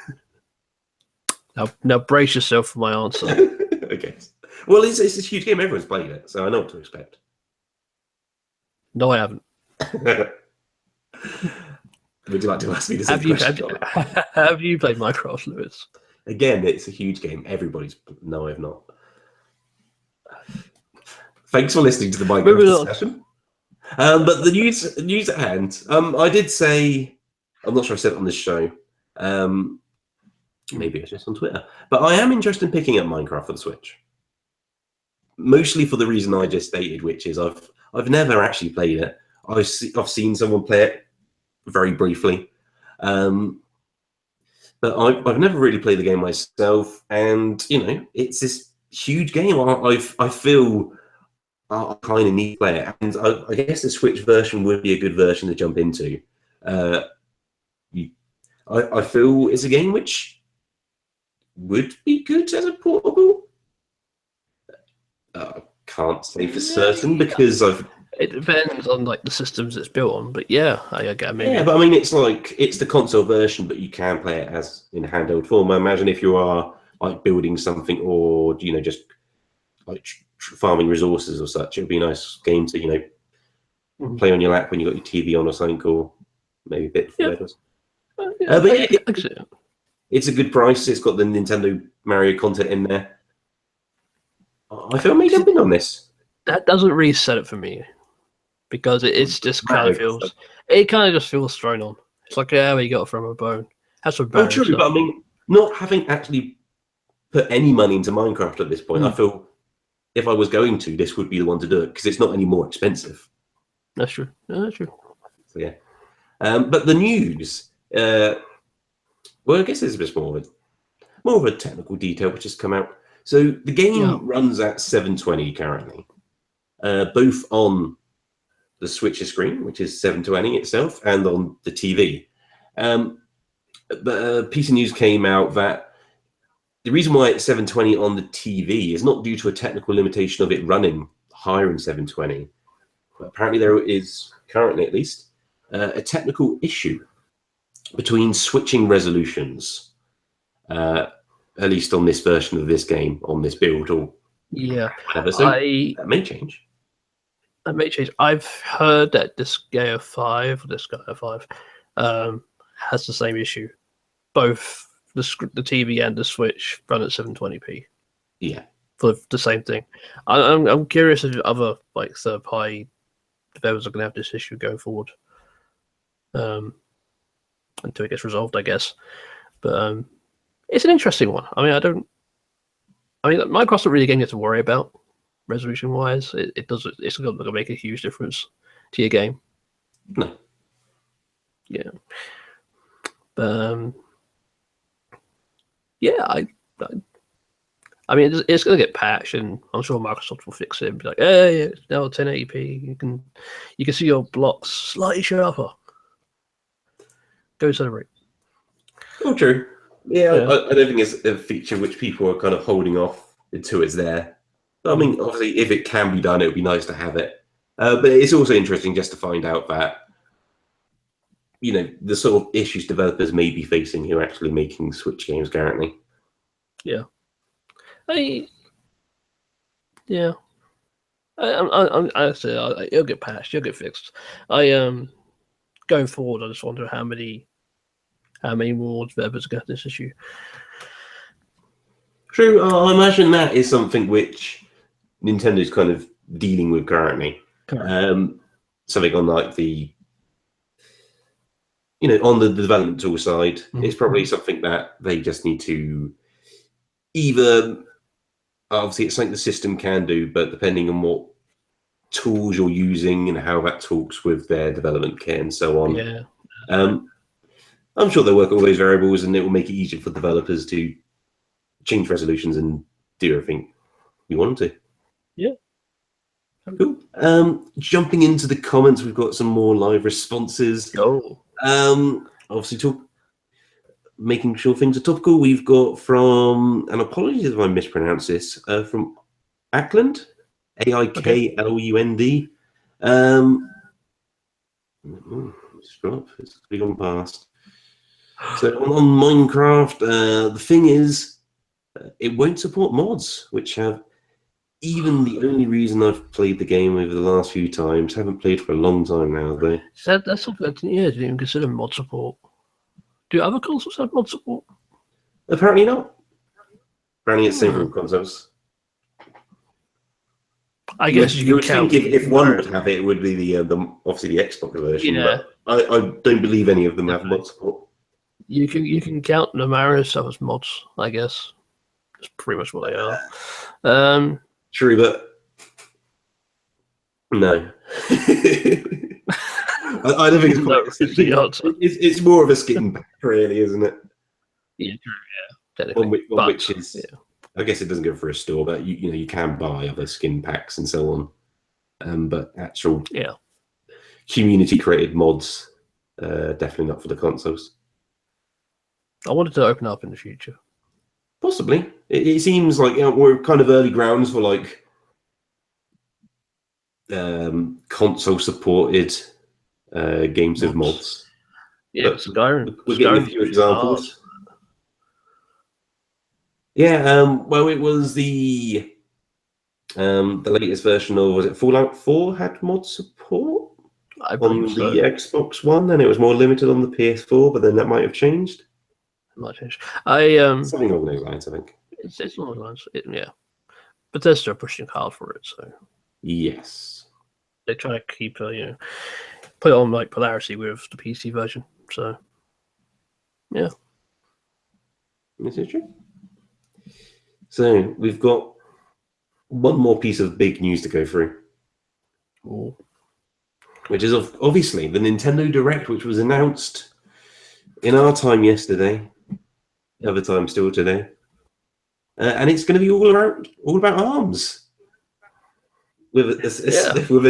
[SPEAKER 2] Now brace yourself for my answer.
[SPEAKER 1] Okay. Well, it's a huge game. Everyone's played it, so I know what to expect.
[SPEAKER 2] No, I haven't.
[SPEAKER 1] Would you like to ask me the same question?
[SPEAKER 2] Have you played Minecraft, Lewis?
[SPEAKER 1] Again, it's a huge game. Everybody's... No, I've not. Thanks for listening to the Minecraft discussion. But the news at hand. I did say... I'm not sure I said it on this show. Maybe it's just on Twitter. But I am interested in picking up Minecraft for the Switch. Mostly for the reason I just stated, which is I've never actually played it. I've seen someone play it very briefly. But I've never really played the game myself. And, it's this huge game. I feel I kind of need to play it. And I guess the Switch version would be a good version to jump into. I feel it's a game which would be good as a portable. Can't say for certain because
[SPEAKER 2] It depends on like the systems it's built on, but yeah, I get maybe.
[SPEAKER 1] Yeah, but I mean, it's the console version, but you can play it as in handheld form. I imagine if you are like building something or just like farming resources or such, it would be a nice game to play on your lap when you got your TV on or something, or maybe a bit for it's a good price. It's got the Nintendo Mario content in there. I feel maybe jumping on this.
[SPEAKER 2] That doesn't really set it for me because it's just kind of feels. It kind of just feels thrown on. It's like, yeah, you got it from a bone. That's what.
[SPEAKER 1] Oh, true, but I mean, not having actually put any money into Minecraft at this point, I feel if I was going to, this would be the one to do it because it's not any more expensive.
[SPEAKER 2] That's true. That's true.
[SPEAKER 1] So yeah, but the news. Well, I guess there's a bit more of a technical detail which has come out. So the game runs at 720 currently, both on the Switch screen, which is 720 itself, and on the TV. But a piece of news came out that the reason why it's 720 on the TV is not due to a technical limitation of it running higher than 720. But apparently there is, currently at least, a technical issue between switching resolutions, at least on this version of this game, on this build, or whatever. So that may change.
[SPEAKER 2] That may change. I've heard that this Gaia 5 has the same issue. Both the TV and the Switch run at 720p.
[SPEAKER 1] Yeah,
[SPEAKER 2] for the same thing. I'm curious if other like third-party developers are going to have this issue going forward. Until it gets resolved, I guess. But it's an interesting one. I mean, Microsoft's not really a game you have to worry about resolution-wise. It's not going to make a huge difference to your game.
[SPEAKER 1] No.
[SPEAKER 2] Yeah. But yeah, I mean, it's going to get patched, and I'm sure Microsoft will fix it and be like, "Hey, it's now 1080p. You can see your blocks slightly sharper." Go celebrate.
[SPEAKER 1] Oh, true. Yeah. I don't think it's a feature which people are kind of holding off until it's there. I mean, obviously, if it can be done, it would be nice to have it. But it's also interesting just to find out that, the sort of issues developers may be facing who are actually making Switch games currently.
[SPEAKER 2] Yeah. I say it'll get patched, it'll get fixed. Going forward, I just wonder how many more developers get this issue.
[SPEAKER 1] True. I imagine that is something which Nintendo's kind of dealing with currently. Something on like the, on the development tool side, it's probably something that they just need to either, obviously it's something the system can do, but depending on what tools you're using and how that talks with their development kit and so on.
[SPEAKER 2] Yeah.
[SPEAKER 1] I'm sure they'll work all those variables and it will make it easier for developers to change resolutions and do everything you want to.
[SPEAKER 2] Yeah.
[SPEAKER 1] Cool. Jumping into the comments, we've got some more live responses.
[SPEAKER 2] Go.
[SPEAKER 1] Obviously, making sure things are topical. We've got from, and apologies if I mispronounce this, from Ackland, Aiklund. Scroll up. It's gone past. So on Minecraft, the thing is, it won't support mods, which have even the only reason I've played the game over the last few times. Haven't played for a long time now, though.
[SPEAKER 2] That's something I didn't even consider mod support. Do other consoles have mod support?
[SPEAKER 1] Apparently not. Apparently it's same for all consoles.
[SPEAKER 2] I guess
[SPEAKER 1] you would think if one would have it, it would be the obviously the Xbox version.
[SPEAKER 2] Yeah.
[SPEAKER 1] But I don't believe any of them have mod support.
[SPEAKER 2] You can count the Mario stuff as mods, I guess. That's pretty much what they are.
[SPEAKER 1] True, but no. I don't think it's quite it's more of a skin pack, really, isn't it?
[SPEAKER 2] Yeah, technically.
[SPEAKER 1] Which is, yeah. I guess it doesn't go for a store, but you can buy other skin packs and so on. But actual community created mods, definitely not for the consoles.
[SPEAKER 2] I wanted to open up in the future.
[SPEAKER 1] Possibly. It seems like we're kind of early grounds for like console supported games with mods.
[SPEAKER 2] Yeah, Skyrim.
[SPEAKER 1] We're getting a few examples. Yeah, well, it was the latest version of, was it Fallout 4 had mod support on the Xbox One, and it was more limited on the PS4, but then that might have changed.
[SPEAKER 2] Might change.
[SPEAKER 1] Something along those lines, I think.
[SPEAKER 2] It's along those lines. Yeah, Bethesda are pushing hard for it, so
[SPEAKER 1] yes,
[SPEAKER 2] they try to keep put it on like polarity with the PC version. So yeah,
[SPEAKER 1] this is true. So we've got one more piece of big news to go through, which is obviously the Nintendo Direct, which was announced in our time yesterday, other time still today, and it's going to be all about ARMS, with a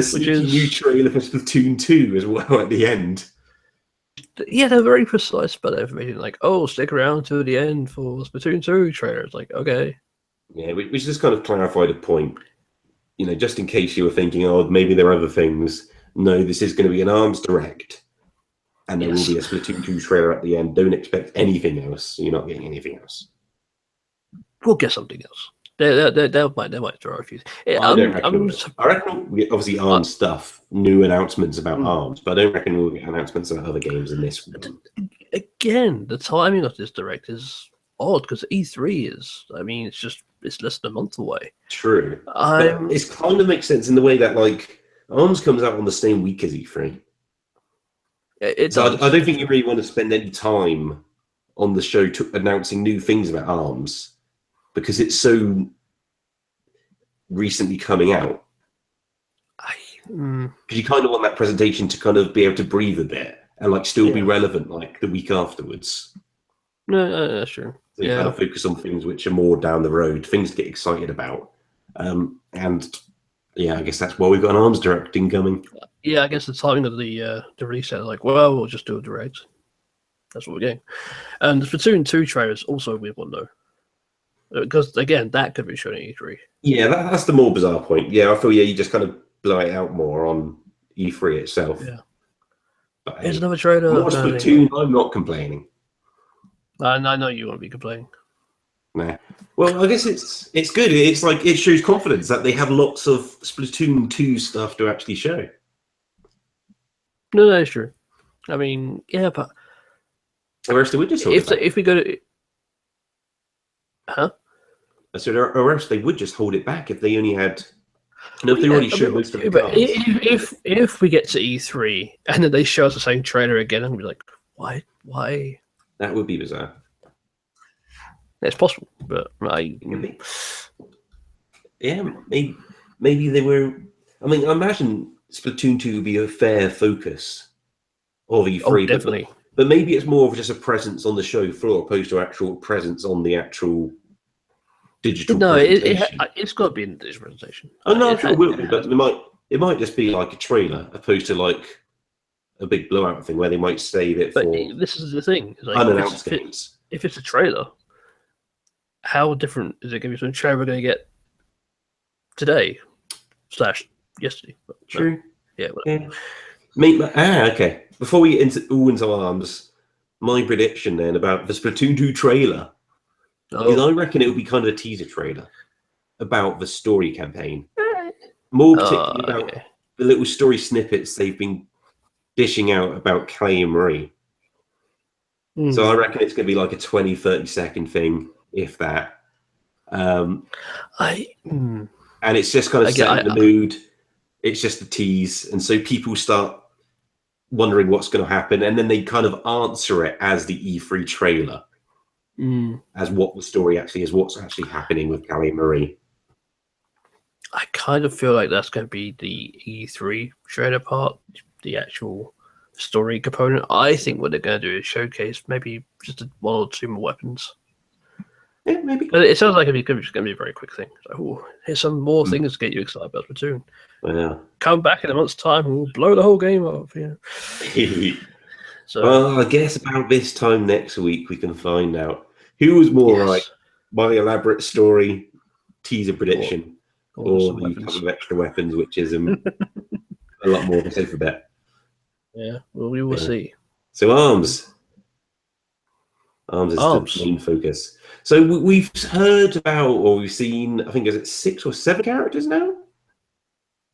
[SPEAKER 1] sneaky new trailer for Splatoon 2 as well at the end.
[SPEAKER 2] Yeah, they're very precise about everything. Like, stick around to the end for Splatoon 2 trailer. It's like, okay.
[SPEAKER 1] Yeah, which just kind of clarified a point. Just in case you were thinking, maybe there are other things. No, this is going to be an ARMS Direct. And there will be a Splatoon 2 trailer at the end. Don't expect anything else. You're not getting anything else.
[SPEAKER 2] We'll get something else. They might throw a few.
[SPEAKER 1] I reckon we'll get obviously ARMS stuff, new announcements about ARMS, but I don't reckon we'll get announcements about other games in this one.
[SPEAKER 2] Again, the timing of this Direct is odd because E3 is, it's less than a month away.
[SPEAKER 1] True. It kind of makes sense in the way that like ARMS comes out on the same week as E3. I don't think you really want to spend any time on the show announcing new things about ARMS because it's so recently coming out. Because you kind of want that presentation to kind of be able to breathe a bit and like still be relevant like the week afterwards.
[SPEAKER 2] No, that's true.
[SPEAKER 1] So you kind of focus on things which are more down the road, things to get excited about. And I guess that's why we've got an ARMS Direct incoming.
[SPEAKER 2] Yeah, I guess the timing of the release is like, we'll just do a Direct. That's what we're getting. And the Splatoon 2 trailer is also a weird one, though. Because, again, that could be shown at E3.
[SPEAKER 1] Yeah, that's the more bizarre point. Yeah, I feel, you just kind of blow it out more on E3 itself.
[SPEAKER 2] Yeah.
[SPEAKER 1] But,
[SPEAKER 2] here's another trailer.
[SPEAKER 1] More Splatoon, I'm not complaining.
[SPEAKER 2] I know you won't be complaining.
[SPEAKER 1] Nah. Well, I guess it's good. It's like it shows confidence that they have lots of Splatoon 2 stuff to actually show.
[SPEAKER 2] No, that is true. I mean, yeah, but
[SPEAKER 1] Or else they would just hold it back.
[SPEAKER 2] if we go to, huh?
[SPEAKER 1] So, or else they would just hold it back if they only had. No, if they already showed most of the
[SPEAKER 2] but
[SPEAKER 1] cards.
[SPEAKER 2] if we get to E3 and then they show us the same trailer again, I'm gonna be like, why?
[SPEAKER 1] That would be bizarre.
[SPEAKER 2] It's possible, but
[SPEAKER 1] yeah, maybe they were. I mean, I imagine Splatoon 2 would be a fair focus of E3,
[SPEAKER 2] oh, definitely.
[SPEAKER 1] But maybe it's more of just a presence on the show floor opposed to actual presence on the actual digital.
[SPEAKER 2] No, it's got to be in the digital presentation.
[SPEAKER 1] Oh no, I'm sure it will be, but it might just be like a trailer opposed to like a big blowout thing where they might save it for.
[SPEAKER 2] But this is the thing: like,
[SPEAKER 1] unannounced games.
[SPEAKER 2] If it's a trailer, how different is it going to be from the trailer we're going to get today / yesterday?
[SPEAKER 1] True.
[SPEAKER 2] Yeah.
[SPEAKER 1] Okay. Before we get into arms, my prediction then about the Splatoon 2 trailer is I reckon it would be kind of a teaser trailer about the story campaign. More particularly about the little story snippets they've been dishing out about Clay and Marie. So I reckon it's going to be like a 20-30 second thing, if that. And it's just kind of setting the mood. It's just a tease, and so people start wondering what's going to happen, and then they kind of answer it as the E3 trailer, as what the story actually is, what's actually happening with Callie and Marie.
[SPEAKER 2] I kind of feel like that's going to be the E3 trailer part, the actual story component. I think what they're going to do is showcase maybe just one or two more weapons.
[SPEAKER 1] Yeah, maybe.
[SPEAKER 2] But it sounds like it's going to be a very quick thing. So, here's some more things to get you excited about Splatoon.
[SPEAKER 1] Yeah.
[SPEAKER 2] Come back in a month's time and we'll blow the whole game up. Yeah. So,
[SPEAKER 1] well, I guess about this time next week we can find out who was more right, my elaborate story teaser prediction or the couple of extra weapons, which is a lot more of a safer bet.
[SPEAKER 2] Yeah, well, we will see.
[SPEAKER 1] So arms is the main focus. So we've heard about, or we've seen, I think, is it 6 or 7 characters now?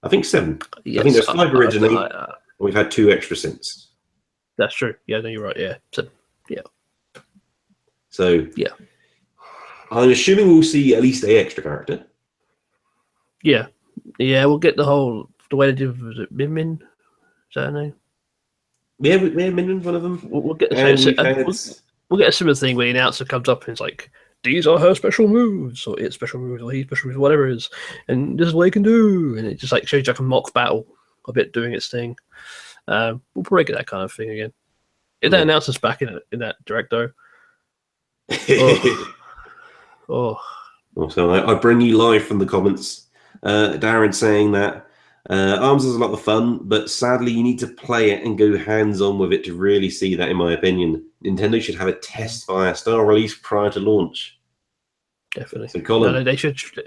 [SPEAKER 1] I think 7. Yes, I think there's 5 originally, and we've had 2 extra since.
[SPEAKER 2] That's true. Yeah, no, you're right. Yeah.
[SPEAKER 1] So I'm assuming we'll see at least a extra character.
[SPEAKER 2] Yeah. We'll get the way they did, was it Min? Is that her name?
[SPEAKER 1] Yeah, Min, one of them.
[SPEAKER 2] We'll get we'll get a similar thing where the announcer comes up and it's like, these are her special moves, or its special moves, or his special moves, whatever it is, and this is what he can do, and it just like shows you like a mock battle a bit doing its thing. We'll probably get that kind of thing again. If that announcer's back in that direct though.
[SPEAKER 1] So I bring you live from the comments. Darren saying that Arms is a lot of fun, but sadly you need to play it and go hands-on with it to really see that, in my opinion. Nintendo should have a test via Star release prior to launch.
[SPEAKER 2] Definitely.
[SPEAKER 1] So Colin,
[SPEAKER 2] no, they should.
[SPEAKER 1] Do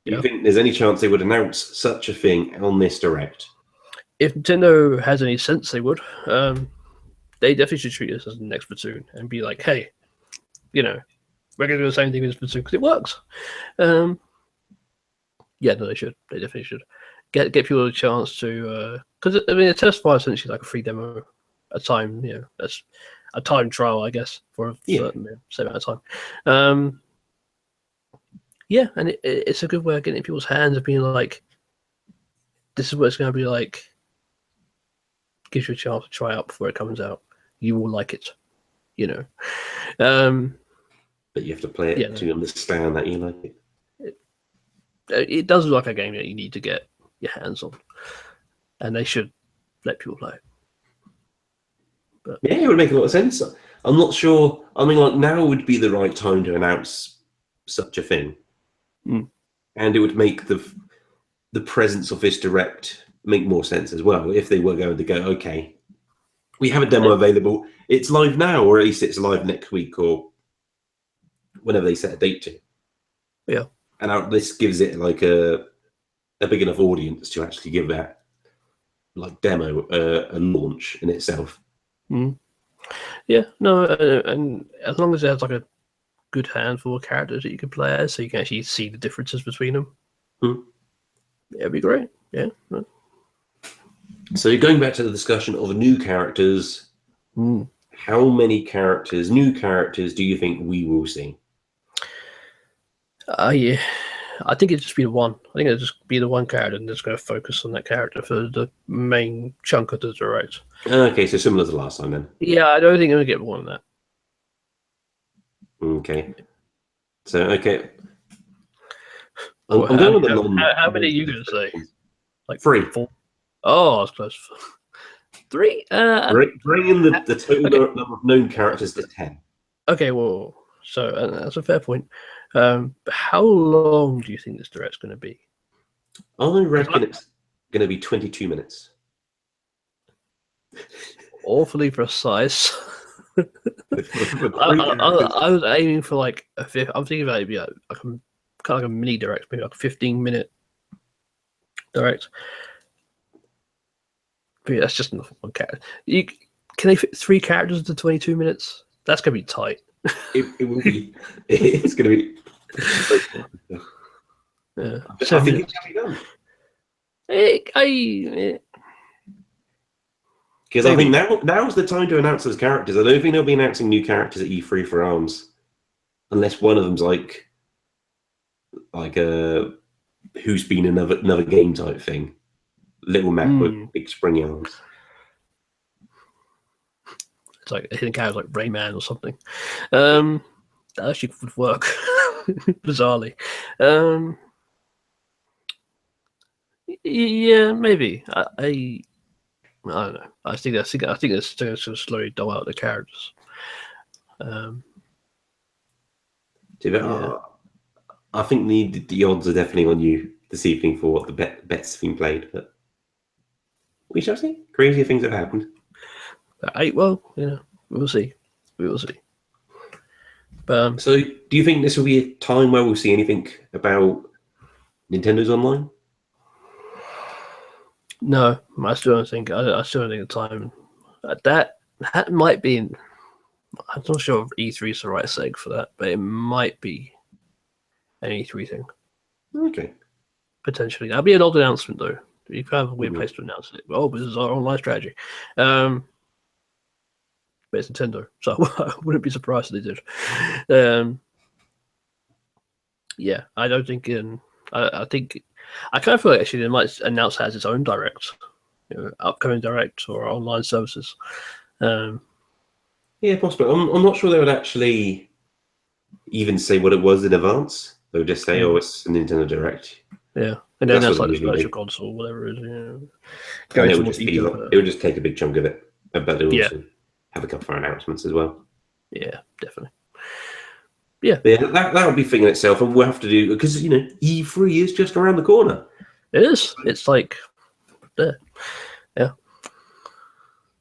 [SPEAKER 1] you think there's any chance they would announce such a thing on this Direct?
[SPEAKER 2] If Nintendo has any sense, they would. They definitely should treat this as the next Splatoon and be like, hey, we're going to do the same thing with Splatoon because it works. No, they should. They definitely should. Get people a chance to, because a test file is essentially like a free demo, a time, that's a time trial, I guess, for a certain amount of time. And it's a good way of getting in people's hands of being like, this is what it's going to be like. Gives you a chance to try out before it comes out. You will like it,
[SPEAKER 1] But you have to play it to understand that you like it.
[SPEAKER 2] It does look like a game that you need to get your hands on, and they should let people play. But
[SPEAKER 1] it would make a lot of sense. I'm not sure. I mean, like, now would be the right time to announce such a thing, and it would make the presence of this Direct make more sense as well if they were going to go, okay, we have a demo available. It's live now, or at least it's live next week, or whenever they set a date to.
[SPEAKER 2] Yeah,
[SPEAKER 1] and this gives it like a big enough audience to actually give that like demo a launch in itself.
[SPEAKER 2] Yeah, no, and as long as it has like a good handful of characters that you can play as, so you can actually see the differences between them. It'd be great. Yeah.
[SPEAKER 1] So going back to the discussion of new characters, how many new characters, do you think we will see?
[SPEAKER 2] Yeah. I think it'd just be the one. I think it'd just be the one character, and just going to focus on that character for the main chunk of the direct.
[SPEAKER 1] Okay, so similar to last time then.
[SPEAKER 2] Yeah, I don't think I'm going to get more than that.
[SPEAKER 1] Okay. So, okay. I'm going with the
[SPEAKER 2] how many are you going to say? Like
[SPEAKER 1] 3.
[SPEAKER 2] 4? Oh, I was close. 3?
[SPEAKER 1] Bringing the total number of known characters to 10.
[SPEAKER 2] Okay, well, so that's a fair point. But how long do you think this direct's going to be?
[SPEAKER 1] I reckon it's going to be 22 minutes.
[SPEAKER 2] Awfully precise. I was aiming for like a fifth. I'm thinking about it be like kind of like a mini direct, maybe like a 15-minute direct. But yeah, that's just enough one character. Can they fit 3 characters into 22 minutes? That's gonna be tight.
[SPEAKER 1] It will be. It's gonna be.
[SPEAKER 2] Yeah.
[SPEAKER 1] I think it can be done. Because I think now's the time to announce those characters. I don't think they'll be announcing new characters at E3 for ARMS, unless one of them's like a who's been another game type thing. Little Mac with big springy arms.
[SPEAKER 2] It's like hitting characters like Rayman or something. That actually would work bizarrely. Yeah, maybe. I don't know. I think it's going to slowly dull out the characters.
[SPEAKER 1] I think the odds are definitely on you this evening for what the bets have been played, but we shall see. Crazier things have happened.
[SPEAKER 2] Well, we'll see. We will see. But,
[SPEAKER 1] so, do you think this will be a time where we'll see anything about Nintendo's online?
[SPEAKER 2] No, I still don't think. I still don't think the time that might be. I'm not sure if E3 is the right seg for that, but it might be an E3 thing.
[SPEAKER 1] Okay. Potentially,
[SPEAKER 2] that'd be an odd announcement though. You kind of have a weird place to announce it. Oh, this is our online strategy. But it's Nintendo, so I wouldn't be surprised if they did. Yeah, I don't think. I think. I kind of feel like actually they might announce it as its own direct, upcoming direct or online services.
[SPEAKER 1] Yeah, possibly. I'm not sure they would actually even say what it was in advance. They would just say, "Oh, it's a Nintendo Direct."
[SPEAKER 2] Yeah, and then that's like the virtual console, or whatever it is.
[SPEAKER 1] It would just take a big chunk of it, but they would also have a couple of announcements as well.
[SPEAKER 2] Yeah, definitely. Yeah,
[SPEAKER 1] that would be thing in itself, and we'll have to do because E3 is just around the corner.
[SPEAKER 2] It is. It's like there. Yeah.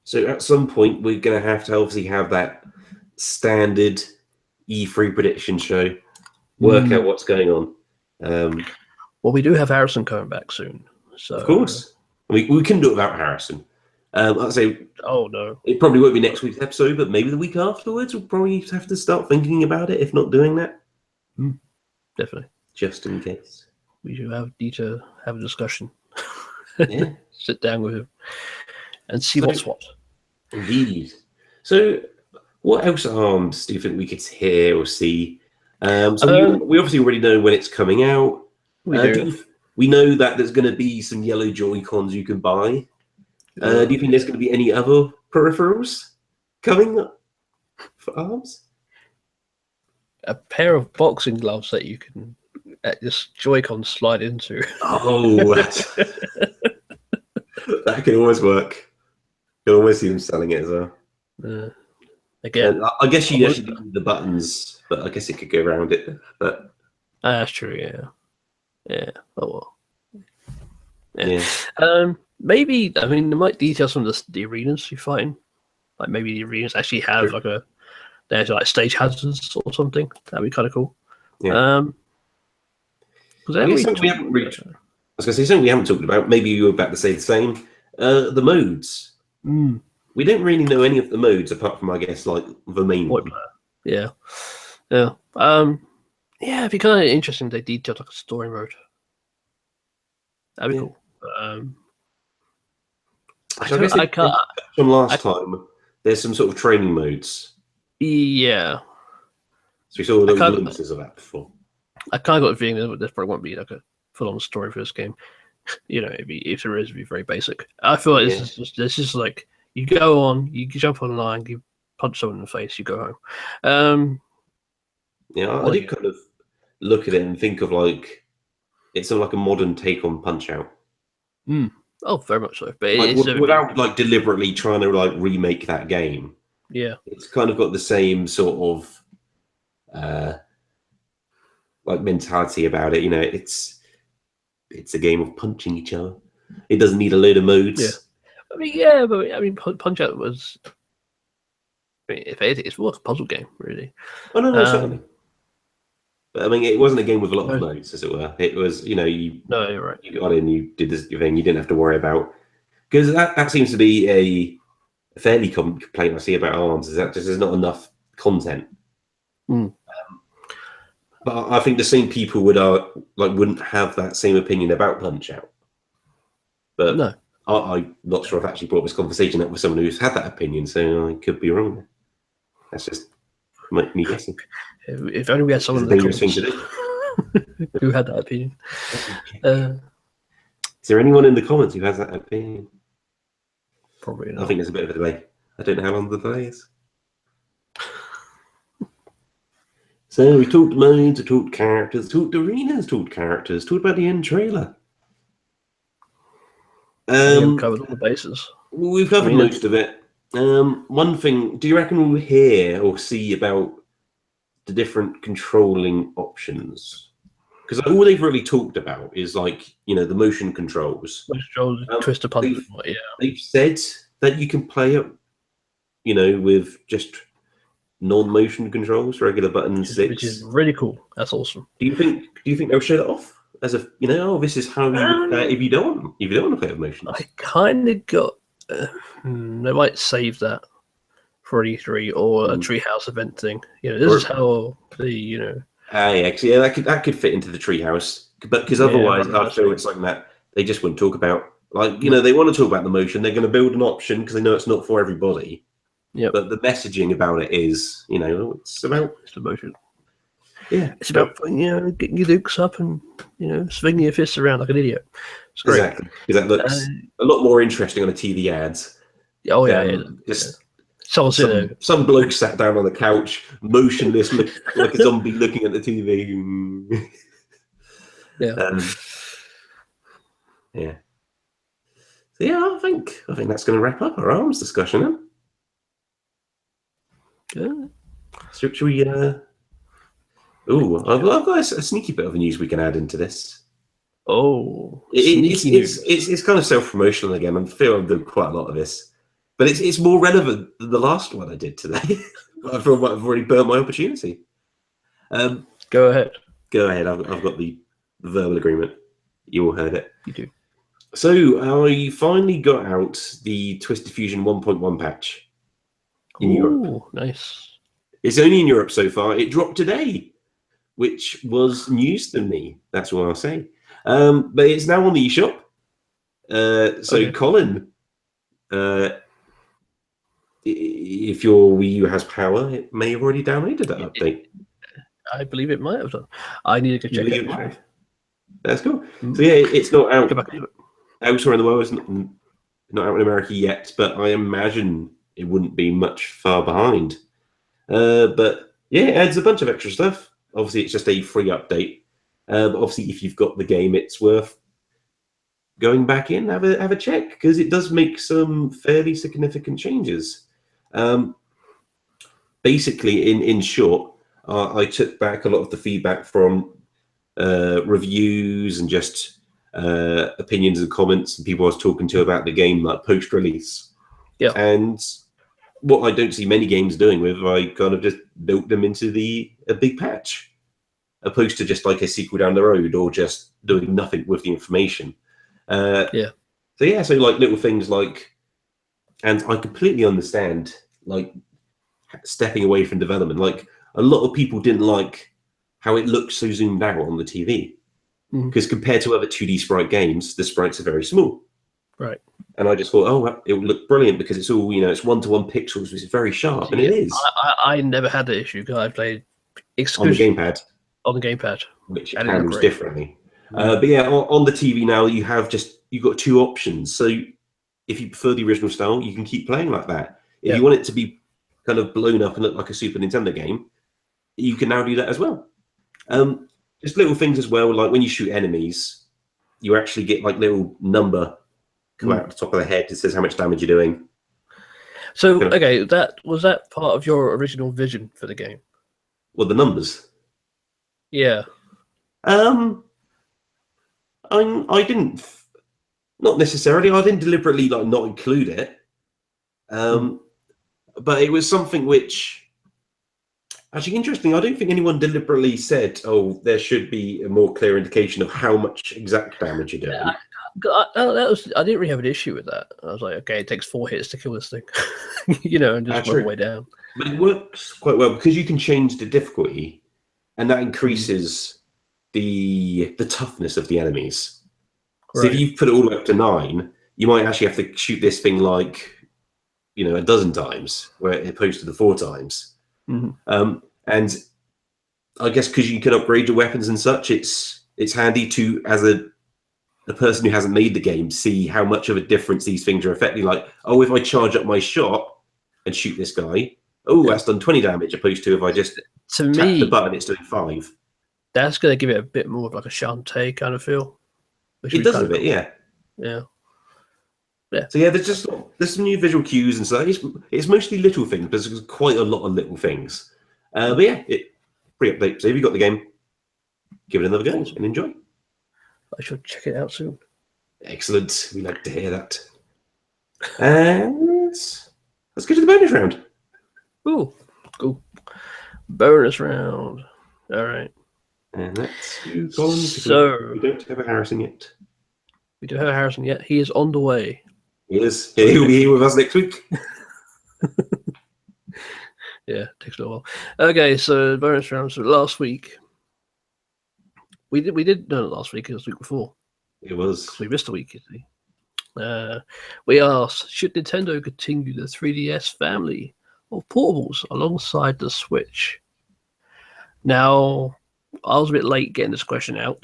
[SPEAKER 1] So at some point, we're going to obviously have that standard E3 prediction show. Work out what's going on.
[SPEAKER 2] Well, we do have Harrison coming back soon, so
[SPEAKER 1] of course we can do it without Harrison. I'd say,
[SPEAKER 2] oh no,
[SPEAKER 1] it probably won't be next week's episode, but maybe the week afterwards. We'll probably have to start thinking about it, if not doing that.
[SPEAKER 2] Definitely,
[SPEAKER 1] just in case.
[SPEAKER 2] We do need to have a discussion.
[SPEAKER 1] Yeah,
[SPEAKER 2] sit down with him and see what's what.
[SPEAKER 1] Indeed. So, what else ARMS do you think we could hear or see? We obviously already know when it's coming out.
[SPEAKER 2] We do.
[SPEAKER 1] We know that there's going to be some yellow Joy-Cons you can buy. Do you think there's going to be any other peripherals coming up for ARMS?
[SPEAKER 2] A pair of boxing gloves that you can this Joy-Con slide into.
[SPEAKER 1] Oh, that could always work. You can always see them selling it as well.
[SPEAKER 2] Again,
[SPEAKER 1] I guess you actually need the buttons, but I guess it could go around it. But
[SPEAKER 2] that's true. Yeah. Oh well.
[SPEAKER 1] Yeah.
[SPEAKER 2] Maybe they might detail some of the arenas you fight in. Like maybe the arenas actually have they have like stage hazards or something. That'd be kind of cool.
[SPEAKER 1] Yeah. Something we haven't reached. I was going to say something we haven't talked about. Maybe you were about to say the same. The modes. We don't really know any of the modes apart from, I guess, like the main one.
[SPEAKER 2] Yeah. Yeah, it'd be kind of interesting if they detailed like a story mode. That'd be
[SPEAKER 1] Yeah.
[SPEAKER 2] cool.
[SPEAKER 1] So I guess they
[SPEAKER 2] can't.
[SPEAKER 1] touched on last time. There's some sort of training modes.
[SPEAKER 2] Yeah,
[SPEAKER 1] So we saw
[SPEAKER 2] I
[SPEAKER 1] little
[SPEAKER 2] can't.
[SPEAKER 1] glimpses of that before.
[SPEAKER 2] I kind of got a feeling that there probably won't be like a full-on story for this game. You know, if there is, it'd be very basic. I feel like
[SPEAKER 1] Yeah.
[SPEAKER 2] this is like you go on, you jump online, you punch someone in the face, you go home.
[SPEAKER 1] Yeah, I did kind of look at it and think of like it's sort of like a modern take on Punch Out.
[SPEAKER 2] Oh, very much so. But
[SPEAKER 1] Like
[SPEAKER 2] it's
[SPEAKER 1] without like deliberately trying to like remake that game.
[SPEAKER 2] yeah,
[SPEAKER 1] It's kind of got the same sort of like mentality about it. You know, it's a game of punching each other. It doesn't need a load of modes.
[SPEAKER 2] yeah. But I mean, Punch Out was. I mean, if anything, it's more like a puzzle game, really.
[SPEAKER 1] Oh no, certainly. But I mean, it wasn't a game with a lot of modes, as it were. It was, you know,
[SPEAKER 2] No, you're right.
[SPEAKER 1] You got in, you did this thing, you didn't have to worry about, because that seems to be a fairly common complaint I see about ARMS, is that just there's not enough content. But I think the same people wouldn't have that same opinion about Punch Out. But
[SPEAKER 2] no.
[SPEAKER 1] I'm not sure I've actually brought this conversation up with someone who's had that opinion, so I could be wrong. That's just me guessing.
[SPEAKER 2] If only we had someone in the comments who had that opinion.
[SPEAKER 1] Is there anyone in the comments who has that opinion?
[SPEAKER 2] Probably not.
[SPEAKER 1] I think there's a bit of a delay. I don't know how long the delay is. So we talked modes, we talked characters, talked arenas, talked characters, talked about the end trailer.
[SPEAKER 2] We've covered all the bases.
[SPEAKER 1] We've covered most of it. One thing, do you reckon we'll hear or see about the different controlling options? Because all they've really talked about is like, you know, the motion controls.
[SPEAKER 2] Twist a punch. Yeah.
[SPEAKER 1] They've said that you can play it, you know, with just non-motion controls, regular buttons,
[SPEAKER 2] which is really cool. That's awesome.
[SPEAKER 1] Do you think they'll show that off as a, you know, this is how you would play it if you don't want to play with motions?
[SPEAKER 2] I kind of got. They might save that for an E3 or a Treehouse event thing. You know, this is how the
[SPEAKER 1] actually, yeah, that could fit into the Treehouse, but because otherwise, I feel it's something that they just wouldn't talk about. Like, you know, they want to talk about the motion. They're going to build an option because they know it's not for everybody.
[SPEAKER 2] Yeah.
[SPEAKER 1] But the messaging about it is, you know, it's about
[SPEAKER 2] the motion.
[SPEAKER 1] Yeah.
[SPEAKER 2] It's about getting your dukes up and swinging your fists around like an idiot. It's great.
[SPEAKER 1] Exactly, because that looks a lot more interesting on a TV ads.
[SPEAKER 2] Oh yeah,
[SPEAKER 1] just
[SPEAKER 2] some
[SPEAKER 1] bloke sat down on the couch, motionless, like a zombie, looking at the TV.
[SPEAKER 2] Yeah.
[SPEAKER 1] Yeah. So yeah, I think that's going to wrap up our ARMS discussion. Then.
[SPEAKER 2] Yeah.
[SPEAKER 1] So should we? I've got a sneaky bit of news we can add into this.
[SPEAKER 2] Oh,
[SPEAKER 1] it's kind of self-promotional again. I feel I'm doing quite a lot of this, but it's more relevant than the last one I did today. I feel like I've already burnt my opportunity.
[SPEAKER 2] Go ahead.
[SPEAKER 1] I've got the verbal agreement. You all heard it.
[SPEAKER 2] You do.
[SPEAKER 1] So I finally got out the Twisted Fusion 1.1 patch in Europe.
[SPEAKER 2] Nice.
[SPEAKER 1] It's only in Europe so far. It dropped today, which was news to me. That's what I'll say. But it's now on the eShop. Okay. Colin, if your Wii U has power, it may have already downloaded that update.
[SPEAKER 2] I believe it might have done. I need to go check it out.
[SPEAKER 1] That's cool. So yeah, it's not out elsewhere in the world. It's not out in America yet, but I imagine it wouldn't be much far behind. But yeah, it adds a bunch of extra stuff. Obviously, it's just a free update. But obviously, if you've got the game, it's worth going back in, have a check, because it does make some fairly significant changes. Basically, in short, I took back a lot of the feedback from reviews and just opinions and comments and people I was talking to about the game, like post-release.
[SPEAKER 2] Yeah.
[SPEAKER 1] And what I don't see many games doing with, I kind of just built them into a big patch, opposed to just like a sequel down the road or just doing nothing with the information. So like little things like, and I completely understand like stepping away from development. Like a lot of people didn't like how it looks so zoomed out on the TV. Because compared to other 2D sprite games, the sprites are very small.
[SPEAKER 2] Right.
[SPEAKER 1] And I just thought, oh, it would look brilliant because it's all, it's 1-to-1 pixels, which is very sharp, and it is.
[SPEAKER 2] I never had the issue because I played
[SPEAKER 1] On the gamepad.
[SPEAKER 2] On the gamepad.
[SPEAKER 1] Which it handles differently. But yeah, on the TV now, you've got two options. So if you prefer the original style, you can keep playing like that. If you want it to be kind of blown up and look like a Super Nintendo game, you can now do that as well. Just little things as well, like when you shoot enemies, you actually get like little number come out the top of the head. It says how much damage you're doing.
[SPEAKER 2] So, okay, was that part of your original vision for the game?
[SPEAKER 1] Well, the numbers.
[SPEAKER 2] Yeah.
[SPEAKER 1] I didn't, not necessarily. I didn't deliberately like not include it. But it was something which, actually interesting. I don't think anyone deliberately said, "Oh, there should be a more clear indication of how much exact damage you're doing."
[SPEAKER 2] I didn't really have an issue with that. I was like, okay, it takes 4 hits to kill this thing, and just work way down.
[SPEAKER 1] But it works quite well because you can change the difficulty, and that increases the toughness of the enemies. So if you put it all the way up to 9, you might actually have to shoot this thing like, a dozen times, where opposed to the 4 times. And I guess because you can upgrade your weapons and such, it's handy to, as a person who hasn't made the game, see how much of a difference these things are affecting. Like, oh, if I charge up my shot and shoot this guy, that's done 20 damage, opposed to if I just tap the button, it's doing 5.
[SPEAKER 2] That's going to give it a bit more of like a Shantae kind of feel.
[SPEAKER 1] It does a bit, yeah. So yeah, there's some new visual cues and stuff. It's mostly little things, but there's quite a lot of little things. But yeah, pretty update. So if you got the game, give it another go and enjoy.
[SPEAKER 2] I should check it out soon.
[SPEAKER 1] Excellent. We like to hear that. And let's go to the bonus round.
[SPEAKER 2] Ooh, cool. Bonus round. All right.
[SPEAKER 1] And that's you, Colin.
[SPEAKER 2] So
[SPEAKER 1] we don't have a Harrison yet.
[SPEAKER 2] We don't have a Harrison yet. He is on the way.
[SPEAKER 1] He is. Yeah, he'll be here with us next week.
[SPEAKER 2] Yeah, takes a little while. Okay, so bonus round. So last week, we did last week. It was the week before.
[SPEAKER 1] It was.
[SPEAKER 2] We missed a week, you see. We asked, should Nintendo continue the 3DS family of portables alongside the Switch? Now, I was a bit late getting this question out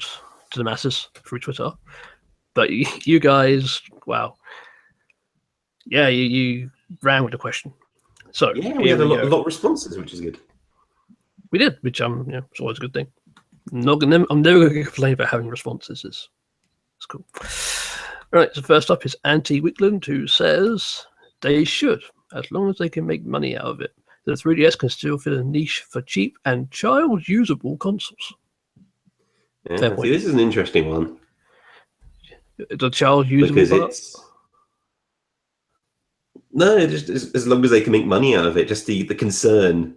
[SPEAKER 2] to the masses through Twitter, but you guys, wow. Yeah, you ran with the question. So
[SPEAKER 1] yeah, we had a lot of responses, which is good.
[SPEAKER 2] We did, which it's always a good thing. I'm never going to complain about having responses. It's cool. Right, so first up is Antti Wickland, who says they should, as long as they can make money out of it. The 3DS can still fill a niche for cheap and child-usable consoles.
[SPEAKER 1] Yeah, see, this is an interesting one.
[SPEAKER 2] The child-usable
[SPEAKER 1] because no, just as long as they can make money out of it. Just the concern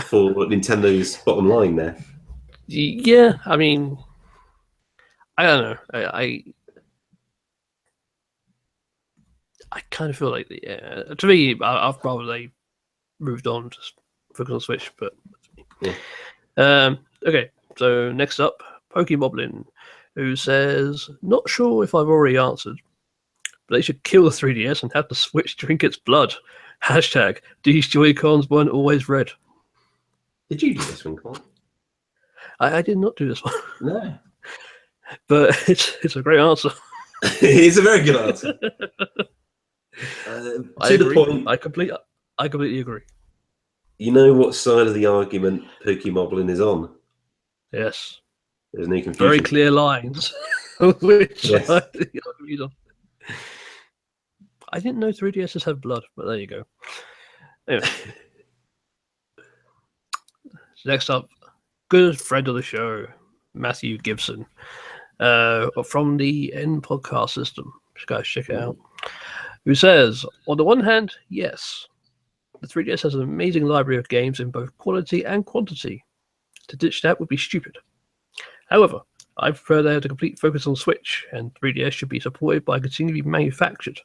[SPEAKER 1] for Nintendo's bottom line there.
[SPEAKER 2] Yeah, I mean, I don't know. I kind of feel like to me, I'd rather they moved on, just focus on Switch. But okay. So next up, Pokemoblin, who says, not sure if I've already answered, but they should kill the 3DS and have the Switch drink its blood. Hashtag, these Joy-Cons weren't always red.
[SPEAKER 1] Did you do this one, Colin?
[SPEAKER 2] I did not do this one.
[SPEAKER 1] No.
[SPEAKER 2] But it's a great answer.
[SPEAKER 1] It's a very good answer. To the point,
[SPEAKER 2] I completely agree.
[SPEAKER 1] You know what side of the argument Pokemoblin is on?
[SPEAKER 2] Yes.
[SPEAKER 1] There's no confusion.
[SPEAKER 2] Very clear lines. Which side the argument on. I didn't know 3DSs have blood, but there you go. Anyway. Next up, good friend of the show, Matthew Gibson, from the N podcast system. You guys check it out. Who says, on the one hand, yes, the 3DS has an amazing library of games in both quality and quantity. To ditch that would be stupid. However, I prefer there to complete focus on Switch, and 3DS should be supported by continually manufactured.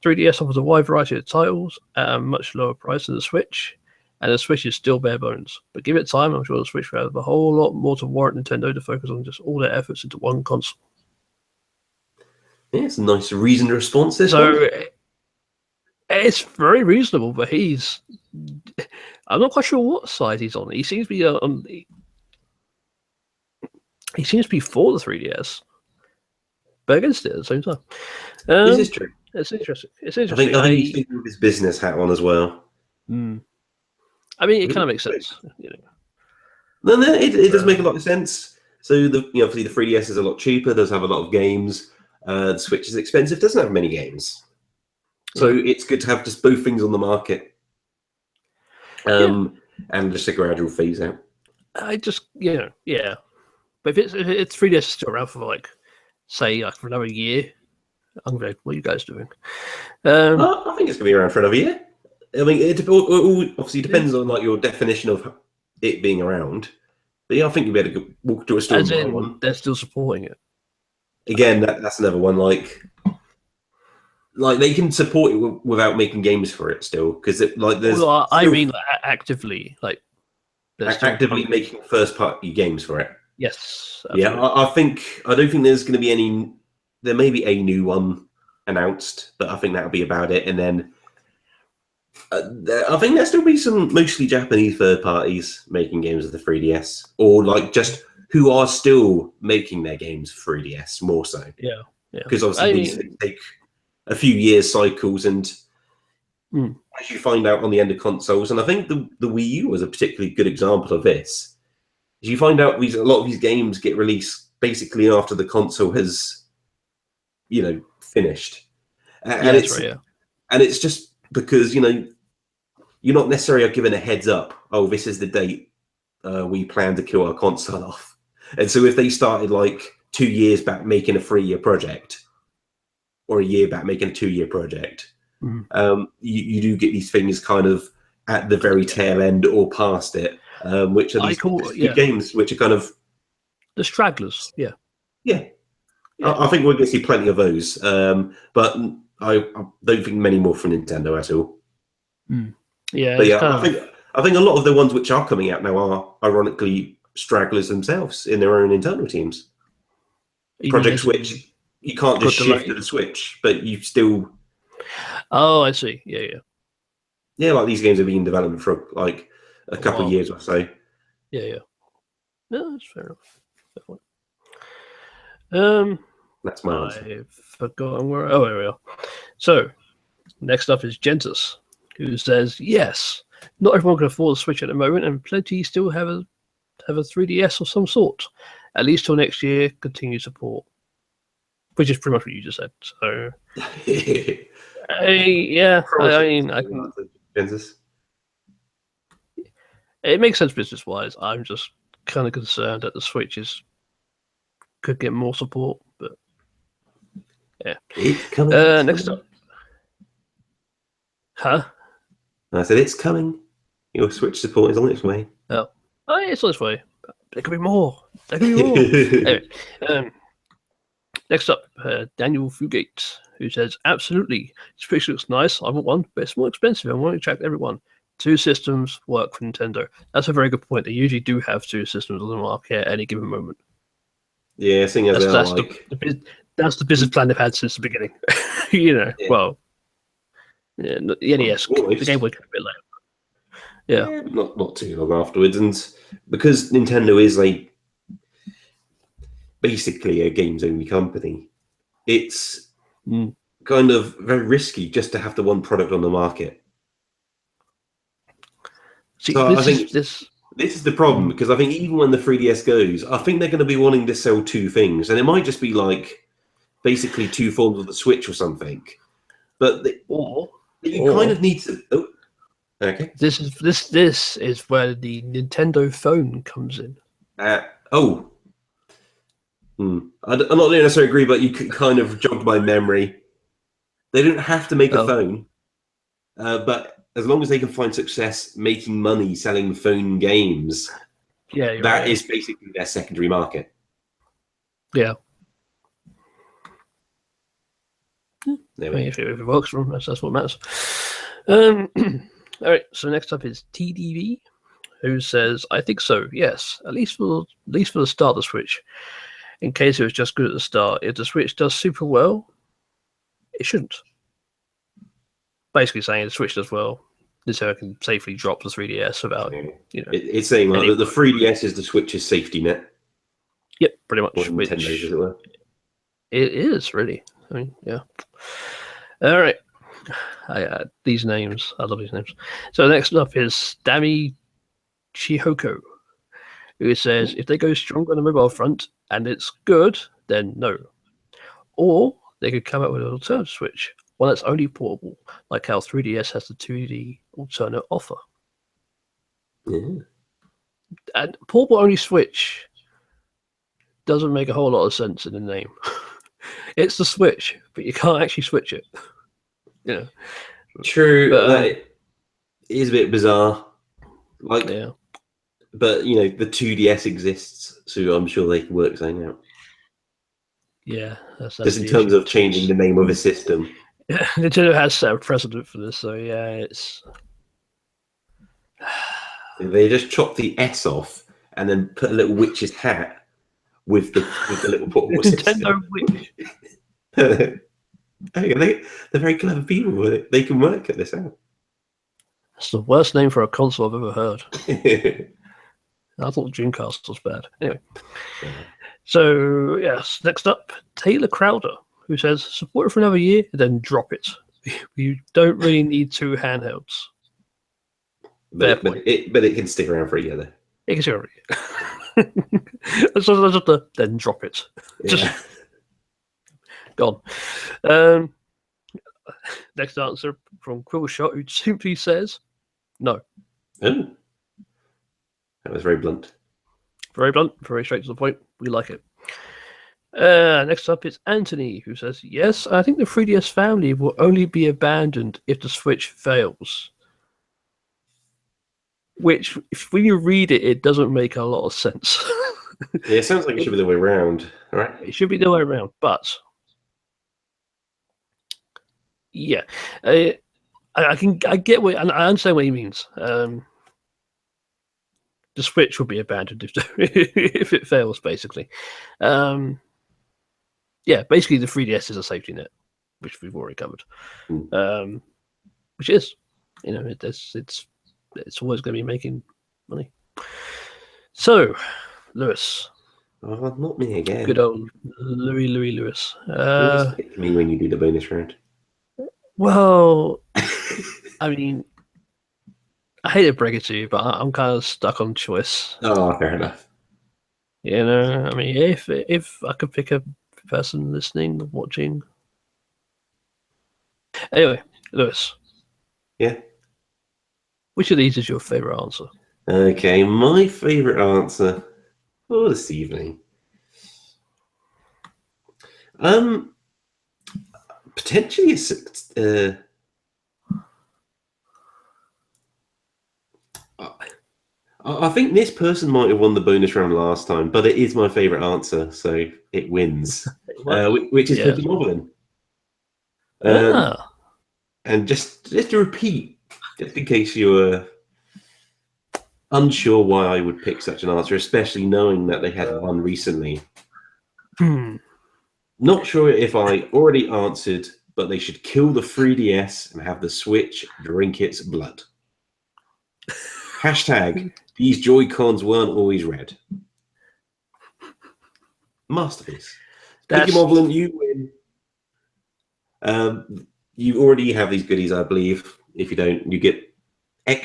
[SPEAKER 2] 3DS offers a wide variety of titles at a much lower price than the Switch, and the Switch is still bare bones. But give it time, I'm sure the Switch will have a whole lot more to warrant Nintendo to focus on just all their efforts into one console.
[SPEAKER 1] Yeah, it's a nice reasoned response. This
[SPEAKER 2] So
[SPEAKER 1] one.
[SPEAKER 2] it's very reasonable, but I'm not quite sure what side he's on. He seems to be he seems to be for the 3DS, but against it at the same time.
[SPEAKER 1] This is true.
[SPEAKER 2] It's interesting.
[SPEAKER 1] I think he's thinking of his business hat on as well.
[SPEAKER 2] I mean, it kind of makes sense.
[SPEAKER 1] No, it does make a lot of sense. So obviously the 3DS is a lot cheaper, does have a lot of games. The Switch is expensive, doesn't have many games. So it's good to have just both things on the market. And just a gradual phase out.
[SPEAKER 2] I just, yeah. But if it's 3DS is still around for for another year, I'm going, what are you guys doing?
[SPEAKER 1] I think it's going to be around for another year. I mean, it all obviously depends on your definition of it being around. But yeah, I think you'll be able to walk to a store and buy one.
[SPEAKER 2] They're still supporting it.
[SPEAKER 1] Again, that's another one. Like they can support it without making games for it still, because there's.
[SPEAKER 2] Well, I mean, actively,
[SPEAKER 1] actively making first-party games for it.
[SPEAKER 2] Yes.
[SPEAKER 1] Absolutely. Yeah, I don't think there's going to be any. There may be a new one announced, but I think that'll be about it. And then I think there'll still be some mostly Japanese third parties making games of the 3DS, or just who are still making their games for 3DS more so.
[SPEAKER 2] Yeah.
[SPEAKER 1] Because obviously these things take a few years cycles, and as you find out on the end of consoles, and I think the Wii U was a particularly good example of this. As you find out, a lot of these games get released basically after the console has, finished, and it's
[SPEAKER 2] right,
[SPEAKER 1] and it's just because you're not necessarily given a heads up. Oh, this is the date we plan to kill our console off, and so if they started 2 years back making a 3-year project, or a year back making a 2-year project, you do get these things kind of at the very tail end or past it, which are these good games, which are kind of
[SPEAKER 2] the stragglers. Yeah.
[SPEAKER 1] I think we're going to see plenty of those, but I don't think many more from Nintendo at all.
[SPEAKER 2] Yeah,
[SPEAKER 1] but I think a lot of the ones which are coming out now are ironically stragglers themselves in their own internal teams. Project Switch, you can't just shift to the Switch, but you still.
[SPEAKER 2] Oh, I see. Yeah.
[SPEAKER 1] Yeah, these games have been in development for a couple of years or so.
[SPEAKER 2] Yeah. No, that's fair enough.
[SPEAKER 1] That's my answer.
[SPEAKER 2] I've forgotten where. Oh, here we are. So, next up is Gentus, who says, yes, not everyone can afford a Switch at the moment, and plenty still have a 3DS of some sort. At least till next year, continue support. Which is pretty much what you just said. So, it makes sense business-wise. I'm just kind of concerned that the Switch could get more support, but yeah.
[SPEAKER 1] It's coming.
[SPEAKER 2] Next up. Huh?
[SPEAKER 1] I said it's coming. Your Switch support is on its way.
[SPEAKER 2] Oh, it's on its way. There could be more. Anyway, next up, Daniel Fugate, who says, absolutely, Switch looks nice. I want one, but it's more expensive. I want to attract everyone. 2 systems work for Nintendo. That's a very good point. They usually do have 2 systems on the market at any given moment.
[SPEAKER 1] Yeah, seeing as
[SPEAKER 2] that's the business plan they've had since the beginning. Well, the NES, the Game Boy came a bit later. Yeah,
[SPEAKER 1] not too long afterwards, and because Nintendo is basically a games only company, it's kind of very risky just to have the one product on the market.
[SPEAKER 2] See,
[SPEAKER 1] so this is the problem, because I think even when the 3DS goes, I think they're going to be wanting to sell 2 things, and it might just be basically 2 forms of the Switch or something. But you kind of need to. Oh, okay.
[SPEAKER 2] This is where the Nintendo phone comes in.
[SPEAKER 1] I'm not necessarily agree, but you could kind of jog my memory. They don't have to make a phone, but as long as they can find success making money selling phone games, that is basically their secondary market.
[SPEAKER 2] Yeah.
[SPEAKER 1] If
[SPEAKER 2] it works for them, that's what matters. All right. So next up is TDV, who says, "I think so. Yes, at least for the start of the Switch. In case it was just good at the start, if the Switch does super well, it shouldn't." Basically saying the Switch does well, this I can safely drop the 3DS without,
[SPEAKER 1] It's saying like that the 3DS is the Switch's safety net.
[SPEAKER 2] Yep, pretty much.
[SPEAKER 1] Or Nintendo's, as it were.
[SPEAKER 2] It is really. I mean, yeah. All right. These names, I love these names. So next up is Dami Chihoko, who says, "If they go stronger on the mobile front and it's good, then no. Or they could come up with an alternative Switch, one that's only portable, like how 3DS has the 2D alternate offer."
[SPEAKER 1] Yeah.
[SPEAKER 2] And portable only Switch doesn't make a whole lot of sense in the name. It's the Switch, but you can't actually switch it.
[SPEAKER 1] True, but it is a bit bizarre. Like,
[SPEAKER 2] yeah.
[SPEAKER 1] But the 2DS exists, so I'm sure they can work something out.
[SPEAKER 2] Yeah, that's
[SPEAKER 1] just in terms of changing the name of a system.
[SPEAKER 2] Yeah, Nintendo has set a precedent for this, so yeah, it's.
[SPEAKER 1] They just chop the S off and then put a little witch's hat with the little portable
[SPEAKER 2] Nintendo
[SPEAKER 1] witch. They're very clever people. They can work at this out.
[SPEAKER 2] That's the worst name for a console I've ever heard. I thought Dreamcast was bad. Anyway. So, yes, next up, Taylor Crowder, who says, "Support it for another year, then drop it. You don't really need two handhelds."
[SPEAKER 1] But it can stick around for a year, though.
[SPEAKER 2] It can stick around for a year. Just then drop it. Just gone. Next answer from Quillshot, who simply says, "No."
[SPEAKER 1] Oh. That was very blunt.
[SPEAKER 2] Very blunt, very straight to the point. We like it. Next up is Anthony, who says, "Yes, I think the 3DS family will only be abandoned if the Switch fails." Which, when you read it, it doesn't make a lot of sense.
[SPEAKER 1] Yeah, it sounds like it should be the way around, right?
[SPEAKER 2] It should be the way around, but yeah, I get what I understand what he means. The Switch will be abandoned if it fails, basically. Yeah, basically the 3DS is a safety net, which we've already covered. Which is, it's always going to be making money. So, Lewis.
[SPEAKER 1] Oh, not me again.
[SPEAKER 2] Good old Louis Lewis.
[SPEAKER 1] Always pick me when you do the bonus round.
[SPEAKER 2] Well, I mean, I hate to break it to you, but I'm kind of stuck on choice.
[SPEAKER 1] Oh, fair enough.
[SPEAKER 2] I mean, if I could pick a person listening, watching. Anyway, Lewis.
[SPEAKER 1] Yeah.
[SPEAKER 2] Which of these is your favorite answer?
[SPEAKER 1] Okay, my favorite answer for this evening. Potentially I think this person might have won the bonus round last time, but it is my favorite answer, so it wins. Which is Pugh Moblin. And just to repeat, just in case you were unsure why I would pick such an answer, especially knowing that they had one recently. Not sure if I already answered, but they should kill the 3DS and have the Switch drink its blood. Hashtag, these Joy-Cons weren't always red. Masterpiece. Pugh Moblin, you win. You already have these goodies, I believe. If you don't, you get an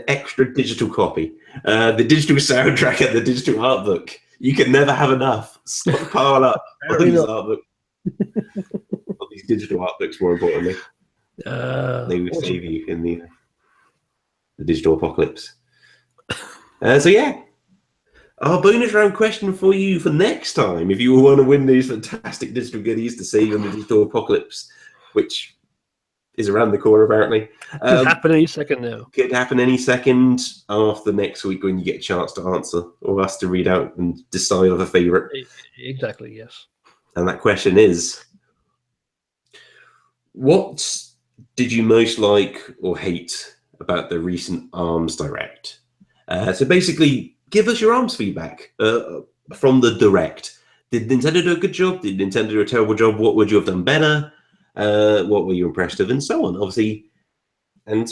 [SPEAKER 1] extra digital copy. The digital soundtrack and the digital art book. You can never have enough. Stockpile up on these art books. On these digital art books, more importantly. They would save you in the digital apocalypse. So yeah. Our bonus round question for you for next time, if you want to win these fantastic digital goodies to save you in the digital apocalypse, which is around the corner, apparently.
[SPEAKER 2] Could happen any second now.
[SPEAKER 1] Could happen any second after next week when you get a chance to answer, or us to read out and decide on a favourite.
[SPEAKER 2] Exactly, yes.
[SPEAKER 1] And that question is, what did you most like or hate about the recent ARMS Direct. So basically, give us your ARMS feedback from the Direct. Did Nintendo do a good job? Did Nintendo do a terrible job? What would you have done better? What were you impressed with? And so on, obviously. And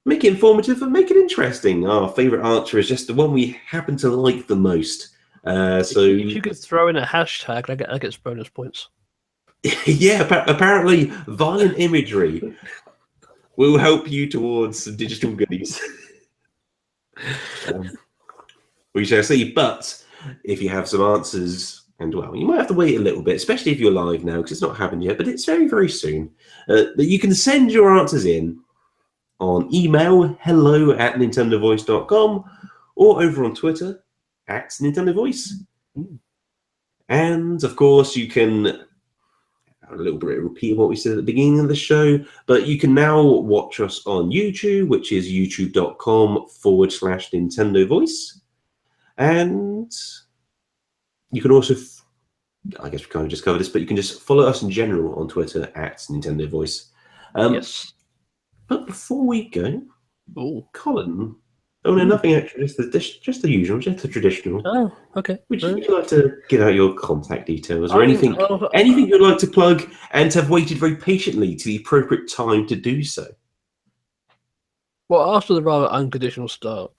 [SPEAKER 1] make it informative and make it interesting. Our favourite answer is just the one we happen to like the most. So
[SPEAKER 2] if you could throw in a hashtag, that gets bonus points.
[SPEAKER 1] yeah, apparently violent imagery will help you towards some digital goodies. We shall see. But if you have some answers, and well, you might have to wait a little bit, especially if you're live now, because it's not happened yet, but it's very, very soon. That you can send your answers in on email, hello@nintendovoice.com, or over on Twitter @NintendoVoice. And of course, you can a little bit of repeat of what we said at the beginning of the show, but you can now watch us on YouTube, which is youtube.com/NintendoVoice. And you can also, I guess we kind of just covered this, but you can just follow us in general on Twitter @NintendoVoice.
[SPEAKER 2] Yes.
[SPEAKER 1] But before we go, Colin, no,
[SPEAKER 2] Hmm.
[SPEAKER 1] nothing extra, just the usual, just the traditional.
[SPEAKER 2] Oh, okay.
[SPEAKER 1] Would you like to give out your contact details or anything
[SPEAKER 2] Oh,
[SPEAKER 1] you'd like to plug and have waited very patiently to the appropriate time to do so?
[SPEAKER 2] well, after the rather untraditional start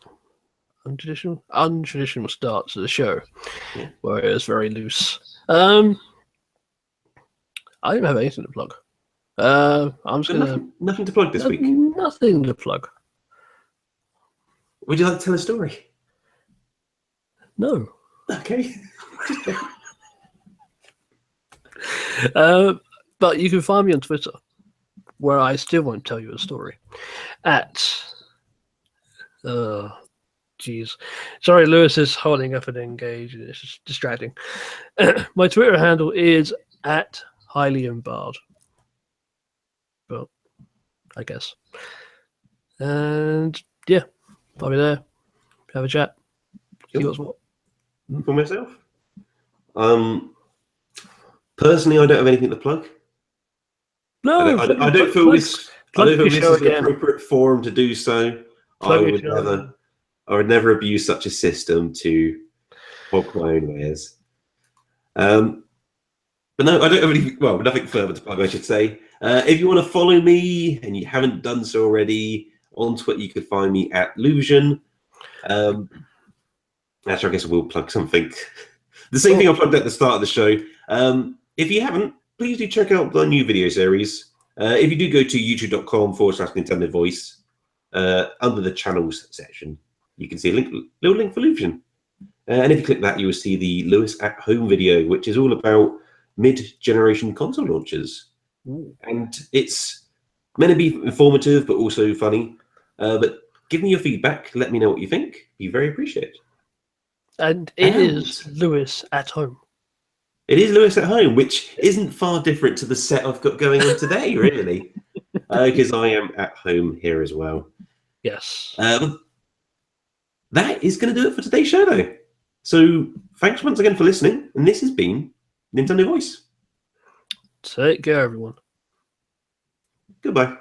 [SPEAKER 2] to the show,
[SPEAKER 1] Yeah.
[SPEAKER 2] where it was very loose, I don't have anything to plug. I'm just gonna
[SPEAKER 1] Nothing to plug this week.
[SPEAKER 2] Nothing to plug.
[SPEAKER 1] Would you like to tell a story?
[SPEAKER 2] No.
[SPEAKER 1] Okay.
[SPEAKER 2] But you can find me on Twitter, where I still won't tell you a story. Sorry, Lewis is holding up an N-Gage, and it's just distracting. My Twitter handle is @HighlyEmbarred. Well, I guess. And yeah, I'll be there. Have a chat. See what's what.
[SPEAKER 1] For myself, personally, I don't have anything to plug.
[SPEAKER 2] No,
[SPEAKER 1] I don't feel this. I don't feel this is the
[SPEAKER 2] again.
[SPEAKER 1] appropriate forum to do so. I would never abuse such a system to hog my own wares. But no, I don't have any. Well, nothing further to plug, I should say. If you want to follow me and you haven't done so already on Twitter, you could find me @Luvian. Actually, I guess I will plug something. The same thing I plugged at the start of the show. If you haven't, please do check out the new video series. If you do go to youtube.com/NintendoVoice, under the channels section, you can see a little link for Luvian. And if you click that, you will see the Lewis at Home video, which is all about mid-generation console launches.
[SPEAKER 2] Ooh.
[SPEAKER 1] And it's meant to be informative, but also funny. But give me your feedback. Let me know what you think. Be very appreciated.
[SPEAKER 2] And it is Lewis at Home.
[SPEAKER 1] It is Lewis at Home, which isn't far different to the set I've got going on today, really. Because I am at home here as well.
[SPEAKER 2] Yes.
[SPEAKER 1] That is going to do it for today's show, though. So thanks once again for listening. And this has been Nintendo Voice.
[SPEAKER 2] Take care, everyone.
[SPEAKER 1] Goodbye.